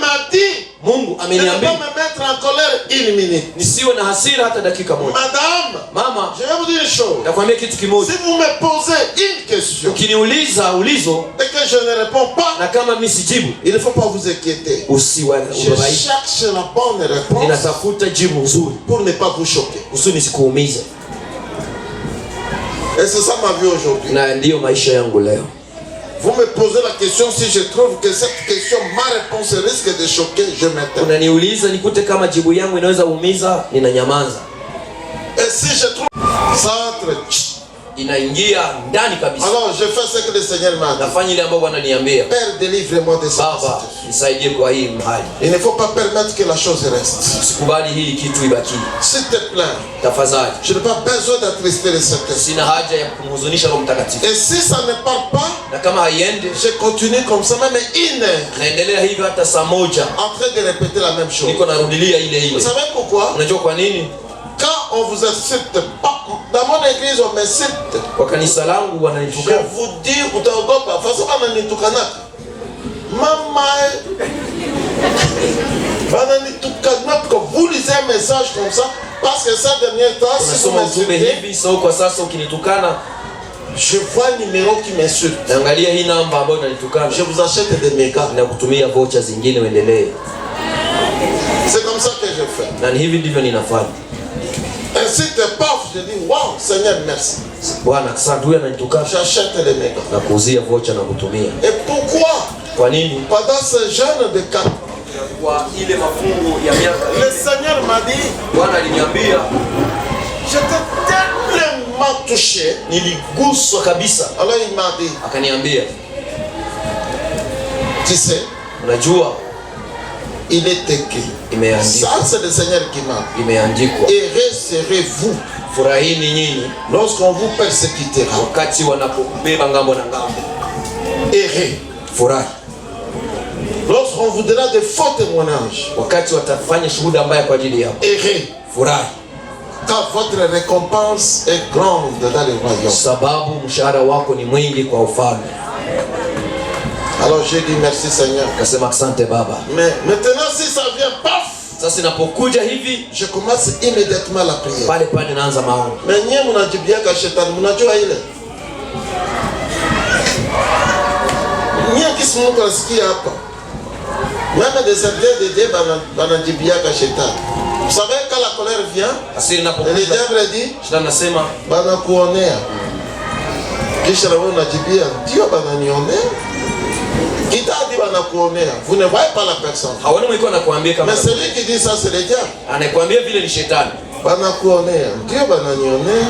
m'a dit, Mungu ameniambia me mettre en colère une minute. Nisiwe na hasira hata dakika moja. Madame, mama, je vais vous dire une chose. Nakwambia kitu kimoja. Si vous me posez une question, ukiniuliza ulizo et que je ne réponds pas, na kama mimi sijibu, il ne faut pas vous inquiéter. Je cherche la bonne réponse. Ninatafuta jibu nzuri pour ne pas vous choquer. Usini sikuumize. Et c'est ça ma vie aujourd'hui. Na ndio maisha yangu leo. Vous me posez la question, si je trouve que cette question, ma réponse risque de choquer, je m'éteins. Unaniuliza nikute kama jibu yangu inaweza umiza, ninanyamaza. Et si je trouve ça entre inaingia ndani kabisa. Alors je fais ce que le Seigneur m'a dit. Nafanya ile ambayo Bwana niambia. Père, délivre-moi de ça. Baba, nisaidie kwa hii mahali. Il ne faut pas permettre que la chose reste. Usikubali hii kitu ibaki. S'il te plaît. Tafadhali. Je n'ai pas besoin d'attrister le Saint-Esprit. Sina haja ya kumhuzunisha Roho Mtakatifu. Et si ça ne part pas, na kama haiende, je continue comme ça même une heure. Naendelea hivyo hata saa moja. En train de répéter la même chose. Niko narudilia ile ile. Vous savez pourquoi? Unajua kwa nini? Quand on vous insulte, dans mon église on m'insulte. Kwa kanisa langu wananitukana. Je vous dis, utaogopa. Façon wananitukana. Mama, wananitukana quand vous lisez un message comme ça, parce que ça dernier temps, si vous m'insultez, je vois un numéro qui m'insulte. Je vous achète des mégas. C'est comme ça que je fais. Ainsi de paf, je dis waouh, Seigneur, merci. J'achète les mégas. Et pourquoi? Pendant ce jeûne de 4 ans, le Seigneur m'a dit, j'étais tellement touché. Alors il m'a dit, tu sais, il est écrit. Ça c'est le Seigneur qui m'a dit. Heureux serez-vous lorsqu'on vous persécutera. Heureux lorsqu'on lorsqu'on vous donnera des faux témoignages, wakati watafanya shuhuda mbaya kwa ajili yako, errez, furahi, car votre récompense est grande dans le royaume. Sababu mshahara wako ni mwingi kwa ufalme. Alors j'ai dit merci Seigneur. Kasema asante Baba. Mais maintenant si ça vient paf, sasa inapokuja hivi, je commence immédiatement la prière. Pale pale naanza maombi. Mais nyie mnajibiaka shetani, mnajua ile. Nyie kisi mtu asikia hapa. Même des serviteurs de Dieu banajibiaka shetani. Vous savez quand la colère vient, le diable dit, nasema banakuonea. Kisha na wewe unajibia, ndio bananionea. Kitadi banakuonea. Vous ne voyez pas la personne. Hawana mwiko anakuambia kama. Mais celui qui dit ça c'est le diable. Anakuambia vile ni shetani. Banakuonea, ndio bananionea.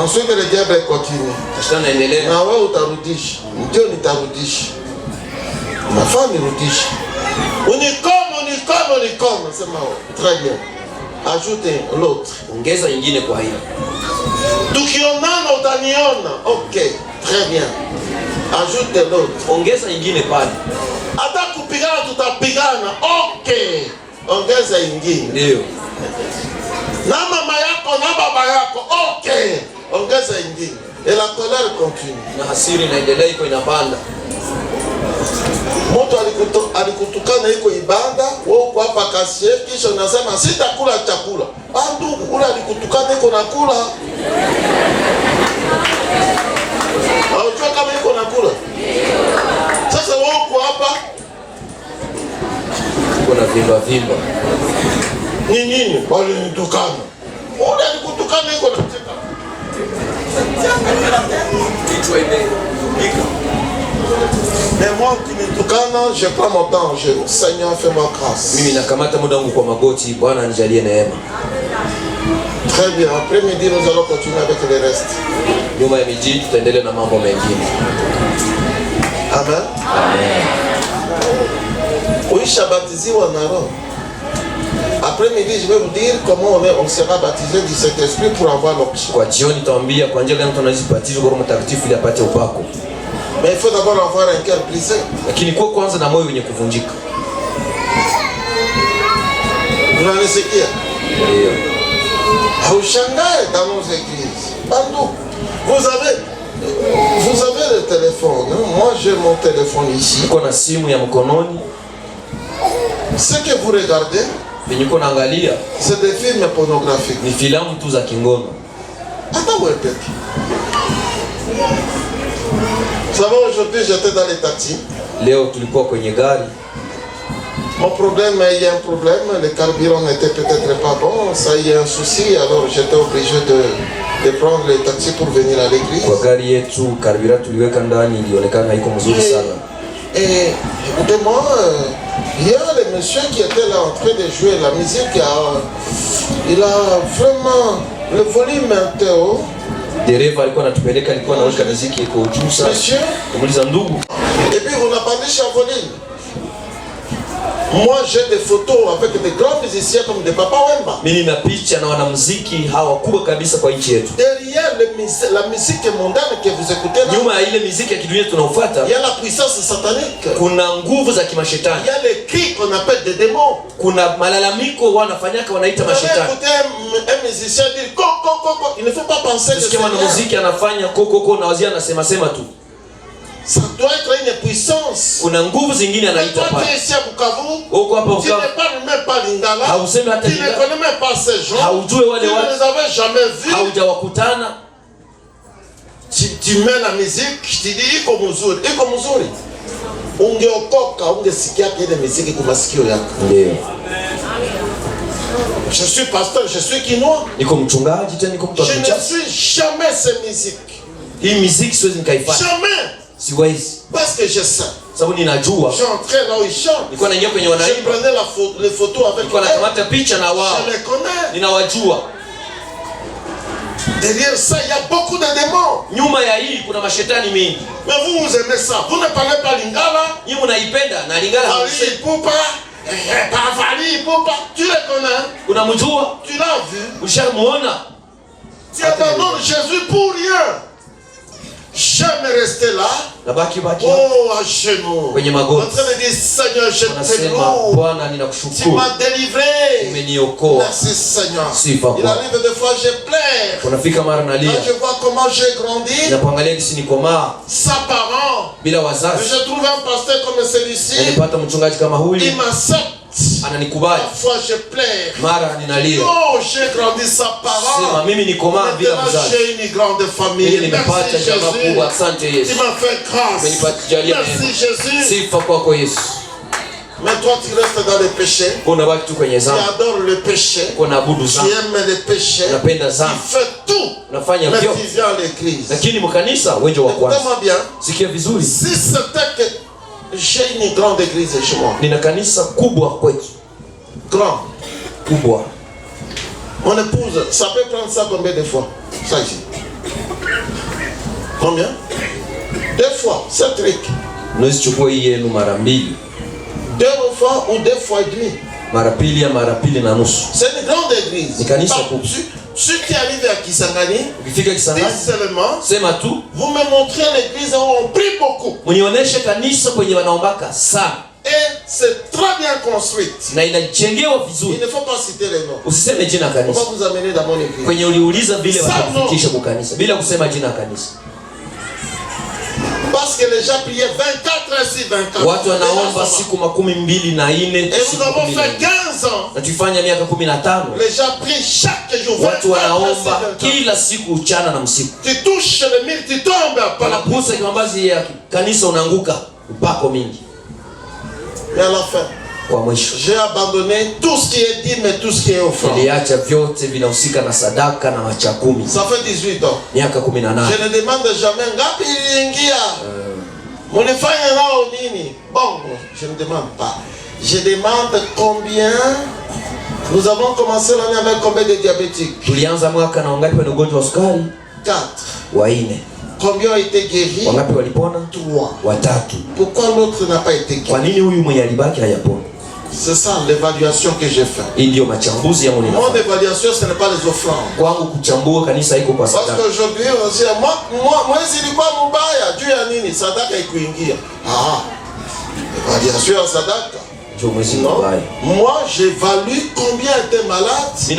Ensuite le diable continue. Shetani anaendelea. Na wewe utarudisha. Ndio nitarudisha. Nafaa nirudishe. Unikome, sema très bien. Ajoute l'autre. Ongeza nyingine kwa hiyo. Tukionana utaniona. OK, très bien. Ajoute l'autre. Ongeza nyingine pale. Hata kupigana tutapigana. OK. Ongeza nyingine. Ndio. Na mama yako na baba yako. OK. Ongeza nyingine. Et la colère continue. Na hasira inaendelea iko inapanda. Mtu alikutukana iko ibada, wewe uko hapa kasie, kisha unasema sitakula chakula. Ndugu, ule alikutukana iko nakula. Unajua kama iko nakula. Sasa wewe uko hapa kuna vimba. Ni nini? Bali nitukana. Ule alikutukana iko nacheka. Mais moi qui me tukana, je prends mon temps, Seigneur fais-moi grâce. Mimi nakamata muda wangu kwa magoti, Bwana anijalie neema. Très bien, après-midi nous allons continuer avec le reste. Nyuma ya miji tutaendelea na mambo mengine. Amen. Amen. Uisha baptiziwa na Roho. Après-midi, je vais vous dire comment on sera baptisé du Saint-Esprit pour avoir l'option. Kwa jioni nitawaambia kwa njia gani tunajibatiza kwa Roho Mtakatifu ili apate upako. Mais il faut d'abord avoir un cœur brisé. Lakini kwa kwanza na moyo wenye kuvunjika. Unanisikia? Ndio. Haushangae dans nos églises. Bandu, vous avez le téléphone. Hein? Moi j'ai mon téléphone ici. Niko na simu ya mkononi. Ce que vous regardez, c'est des films pornographiques. Ni filamu tu za kingono. Attends, répète. Vous savez, aujourd'hui j'étais dans les taxis. Leo tulikuwa kwenye gari. Mon problème, il y a un problème, le carburant n'était peut-être pas bon, ça il y a un souci, alors j'étais obligé de prendre les taxis pour venir à l'église. Kwa gari yetu carburant tuliweka ndani ilionekana haiko mzuri sana. Et écoutez-moi, il y a le monsieur qui était là en train de jouer la musique, il a vraiment le volume était haut. Dereva alikuwa anatupeleka, alikuwa anaweka muziki iko juu sana. Monsieur, kumuliza ndugu. Et puis vous n'appendez chez volume. Moi j'ai des photos avec des grands musiciens comme des Papa Wemba. Mimi nina picha na wanamuziki hawa kubwa kabisa kwa nchi yetu. Derrière la musique mondaine que vous écoutez là. Nyuma ya ile muziki ya kidunia tunaofuata, il y a la puissance satanique. Kuna nguvu za kimashetani. Il y a les cris qu'on appelle des démons. Kuna malalamiko wanafanyaka wanaita mashetani. Écoutez un musicien dire co, il ne faut pas penser que c'est mwanamuziki anafanya ko na wazia anasema sema tu. Ça doit être une puissance. Kuna nguvu zingine anaita pale. Tu es à Bukavu. Tu ne parles même pas lingala. Tu ne connais même pas ces gens. Tu ne les avais jamais vus. Haujakutana. Tu mets la musique, tu dis iko mzuri. Ungeokoka, ungesikia ile muziki kwa masikio yako. Ndio. Je suis pasteur, je suis kinois. Niko mchungaji tena niko mtu wa Je ne suis jamais cette musique. Hii muziki siwezi nikaifanya. Jamais. Siwezi. Parce que je sais. Sababu ninajua. J'entrais là où ils chantent. Nilikuwa naingia kwenye wanaimba. Je prenais les photos avec. Nilikuwa nakamata picha na wao. Je les connais. Ninawajua. Derrière ça, il y a beaucoup de démons. Nyuma ya hii kuna mashetani mingi. Mais vous aimez ça. Vous ne parlez pas lingala. Nyinyi mnaipenda na lingala. Fali Ipupa. Fali Ipupa. Tu les connais? Unamjua? Tu l'as vu? Ushamuona? Tu abandonnes Jésus pour rien. J'aime rester là. Oh, à genoux. En train de dire, Seigneur, je te loue. Tu m'as délivré. Merci, Seigneur. Il arrive des fois, je pleure. Quand je vois comment j'ai grandi, sans parents. Je trouve un pasteur comme celui-ci. Il m'accepte. Parfois je pleure. Oh, j'ai grandi sans parents. Maintenant j'ai une grande famille. Merci Jésus. Tu m'as fait grâce. Merci Jésus. Mais toi tu restes dans le péché. Tu adores le péché. Tu aimes le péché. Tu fais tout. Mais tu viens à l'église. Écoutez-moi bien. Si c'était que j'ai une grande église chez moi. Grand. Mon épouse, ça peut prendre ça combien de fois? Ça ici. Combien? 2 fois, c'est truc. 2 fois ou 2 fois et demi. C'est une grande église. Si tu arrives à Kisangani, dis seulement, vous me montrez l'église où on prie beaucoup. Et c'est très bien construite. Il ne faut pas citer les noms. On va vous amener dans mon église. Parce que les gens priaient 24 heures sur 24. Et nous avons fait 15 ans. Les gens prient chaque jour 24 heures sur 24. Tu touches le mur, tu tombes par la pousse. Et à la fin, j'ai abandonné tout ce qui est dit, mais tout ce qui est offrande. Ça fait 18 ans. Je ne demande jamais bon, je ne demande pas. Je demande combien. Nous avons commencé l'année avec combien de diabétiques? 4. Combien ont été guéris? 3. Pourquoi l'autre n'a pas été guéri? C'est ça l'évaluation que j'ai faite. Mon évaluation, ce n'est pas les offrandes. Parce qu'aujourd'hui, moi, c'est quoi Mubaya? Dieu a nini? Sadaka ikuingia. Ah, évaluation à Sadaka. Non. Moi, j'évalue combien étaient malades. Il y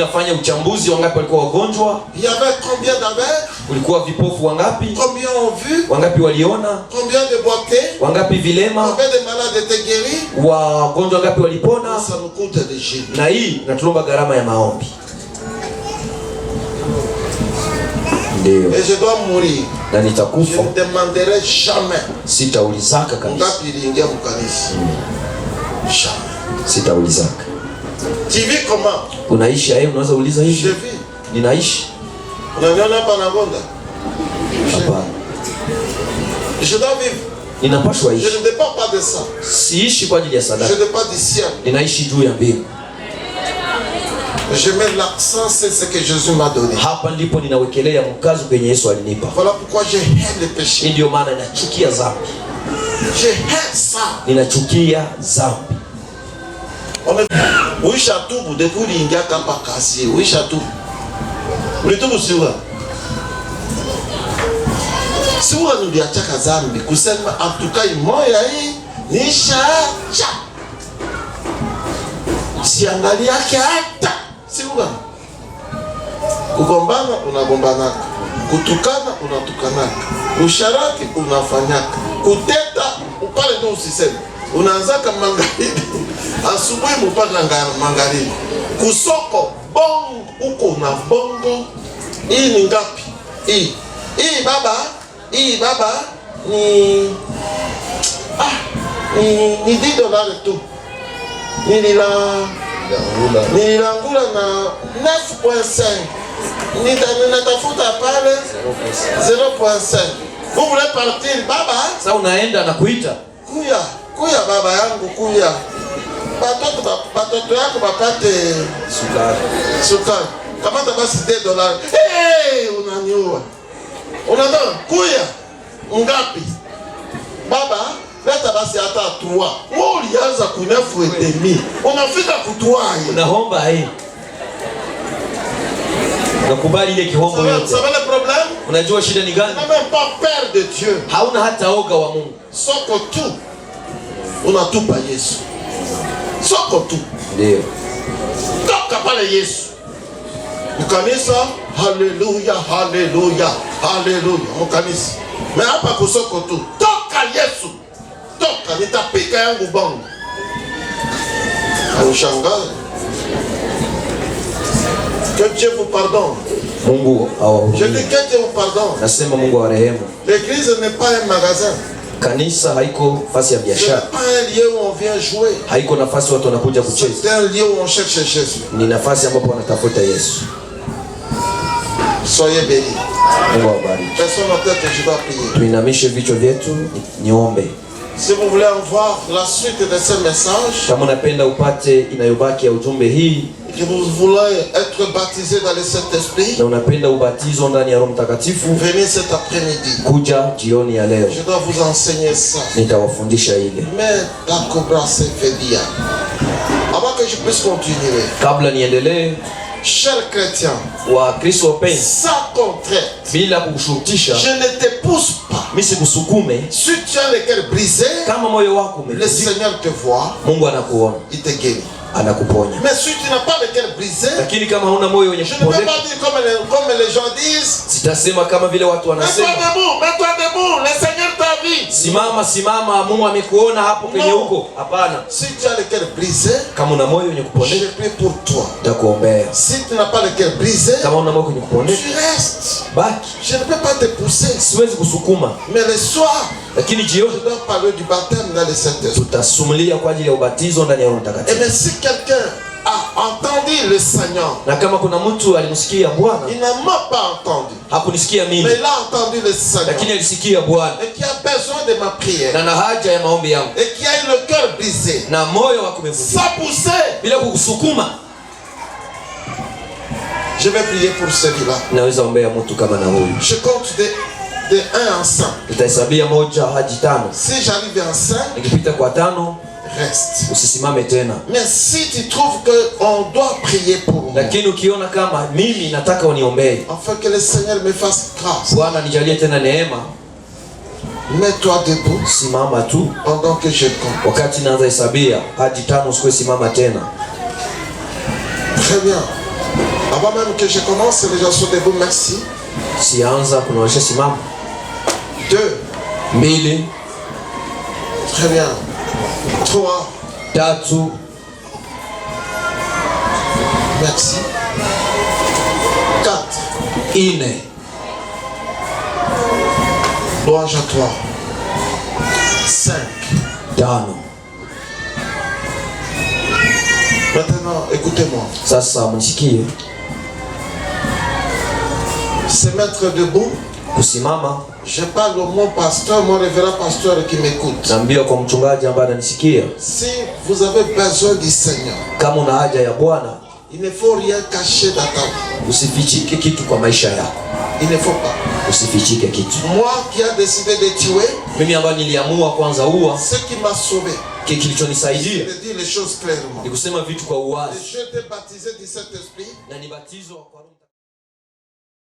avait combien d'aveugles? Combien ont vu? Combien de boités? Combien de malades étaient guéris? Ça nous coûte des génies. Et je dois mourir. Je ne demanderai jamais. Tu vis comment? Je vis. Je dois vivre. Je ne dépends pas de ça. Je ne dépends du ciel. Je mets l'accent sur ce que Jésus m'a donné. Voilà pourquoi je hais le péché. Je hais ça. Uisha tubu depuis l'ingia kapa kasi. Uisha tubu. Ulitubu siwa. Siwa nuliachaka zambi. Kusema atukai moya hii. Nisha cha. Siangalia hata. Siwa. Kugombana unagombanaka. Kutukana unatukanaka. Usharaki unafanyaka. Kuteta upale ndo usiseme. Unaanzaka magharibi. Asubuhi mpaka magharibi. Kusoko bongo uko na bongo. Hii ni ngapi? Hii baba ni $10 tu. Nilangula na 9.5. Nitafuta pale 0.5. Vous voulez partir baba? Sasa unaenda na kuita. Kuya baba yangu kuya. Batoto yako bapate sukari. Kamata basi $10. Unaniua. Unataka kuya ngapi? Baba, leta basi hata 3. Wewe ulianza ku 9.5. Unafika kutwai. Unaomba hii. Nakubali ile kihombo yote. Ça va le problème? Unajua shida ni gani? Tu n'as même pas peur de Dieu. Hauna hata oga wa Mungu. Soko tu. Unatupa Yesu. Soko tu. Ndio. Toka pale Yesu. Mkanisa, haleluya, haleluya, haleluya. Mkanisa. Mais hapa kusoko tu. Toka Yesu. Toka nitapika yangu bongo. Ushangae. Que Dieu vous pardonne. Mungu awahurumie. Je dis que Dieu vous pardonne. Nasema Mungu awarehemu. L'église n'est pas un magasin. Kanisa haiko nafasi ya biashara. C'est pas un lieu où on vient jouer. Haiko nafasi watu wanakuja kucheza. C'est un lieu où on cherche Jésus. Ni nafasi ambapo wanatafuta Yesu. Soyez bénis. Mungu awabariki. Personne en tête, je dois prier. Tuinamishe vichwa vyetu niombe. Si vous voulez avoir la suite de ce message, kama unapenda upate inayobaki ya ujumbe hii, que vous voulez être baptisé dans le Saint-Esprit, na unapenda ubatizo ndani ya Roho Mtakatifu, venez cet après-midi. Kuja jioni ya leo. Je dois vous enseigner ça. Nitawafundisha ile. Mais la cobra c'est Félia. Avant que je puisse continuer, kabla niendelee, chers chrétiens, wa Kristo wapenzi, sans contrainte, bila kukushurutisha, je ne te pousse pas. Mimi sikusukume. Si tu as le cœur brisé, kama moyo wako le Seigneur te voit, Mungu anakuona, il te guérit. Anakuponya. Mais si tu n'as pas le cœur brisé, lakini kama huna moyo wenye je ne peux kupondeka, pas dire comme les gens disent, sitasema kama vile watu wanasema, mets-toi debout, le Seigneur t'a vu. Simama, simama, Mungu amekuona hapo kwenye huko. Hapana. Si tu as le cœur brisé, kama una moyo wenye kupondeka, je prie pour toi. Nitakuombea. Si tu n'as pas le cœur brisé, kama una moyo wenye kupondeka, tu restes. baki. Je ne peux pas te pousser. Siwezi kusukuma. Mais le soir, lakini jioni je dois parler du baptême dans le Saint-Esprit. Tutasumulia kwa ajili ya ubatizo ndani ya Roho Mtakatifu. Et mais si quelqu'un a entendu le Seigneur, na kama kuna mtu alimsikia Bwana, il ne m'a pas entendu, hakunisikia mimi, mais il a entendu le Seigneur, lakini alisikia Bwana, et qui a besoin de ma prière, na haja ya maombi yangu, et qui a eu le cœur brisé, na moyo wako umevunjika, sans pousser, bila kukusukuma, je vais prier pour celui-là. naweza ombea mtu kama na huyu. Je compte de 1 en 5. Nitahesabia 1 hadi 5. Si j'arrive en 5, nikipita kwa 5, reste. usisimame tena. Mais si tu trouves que on doit prier pour moi, lakini ukiona kama mimi nataka uniombee, afin que le Seigneur me fasse grâce, Bwana nijalie tena neema, mets-toi debout, simama tu pendant que je compte. wakati naanza hesabia hadi 5, usikwe simama tena. Très bien. Avant même que je commence, les gens sont debout, merci. Sianza kunaonyesha simama. 2. 2. Très bien. 3. 3. Merci. 4. 4. Louange à toi. 5. 5. Maintenant, écoutez-moi. Sasa mnisikie. Se mettre debout. Kusimama. Je parle au mon pasteur, mon révérend pasteur qui m'écoute. Naambia kwa mchungaji ambaye ananisikia. Si vous avez besoin du Seigneur, kama una haja ya Bwana, il ne faut rien cacher dans ta vie. Usifichike kitu kwa maisha yako. Il ne faut pas. Usifichike kitu. Moi qui a décidé de tuer, mimi ambaye niliamua kwanza ua, ce qui m'a sauvé, kilichonisaidia de dire les choses clairement. ni kusema vitu kwa uwazi. Je t'ai baptisé du Saint-Esprit, na nibatizwa kwa Roho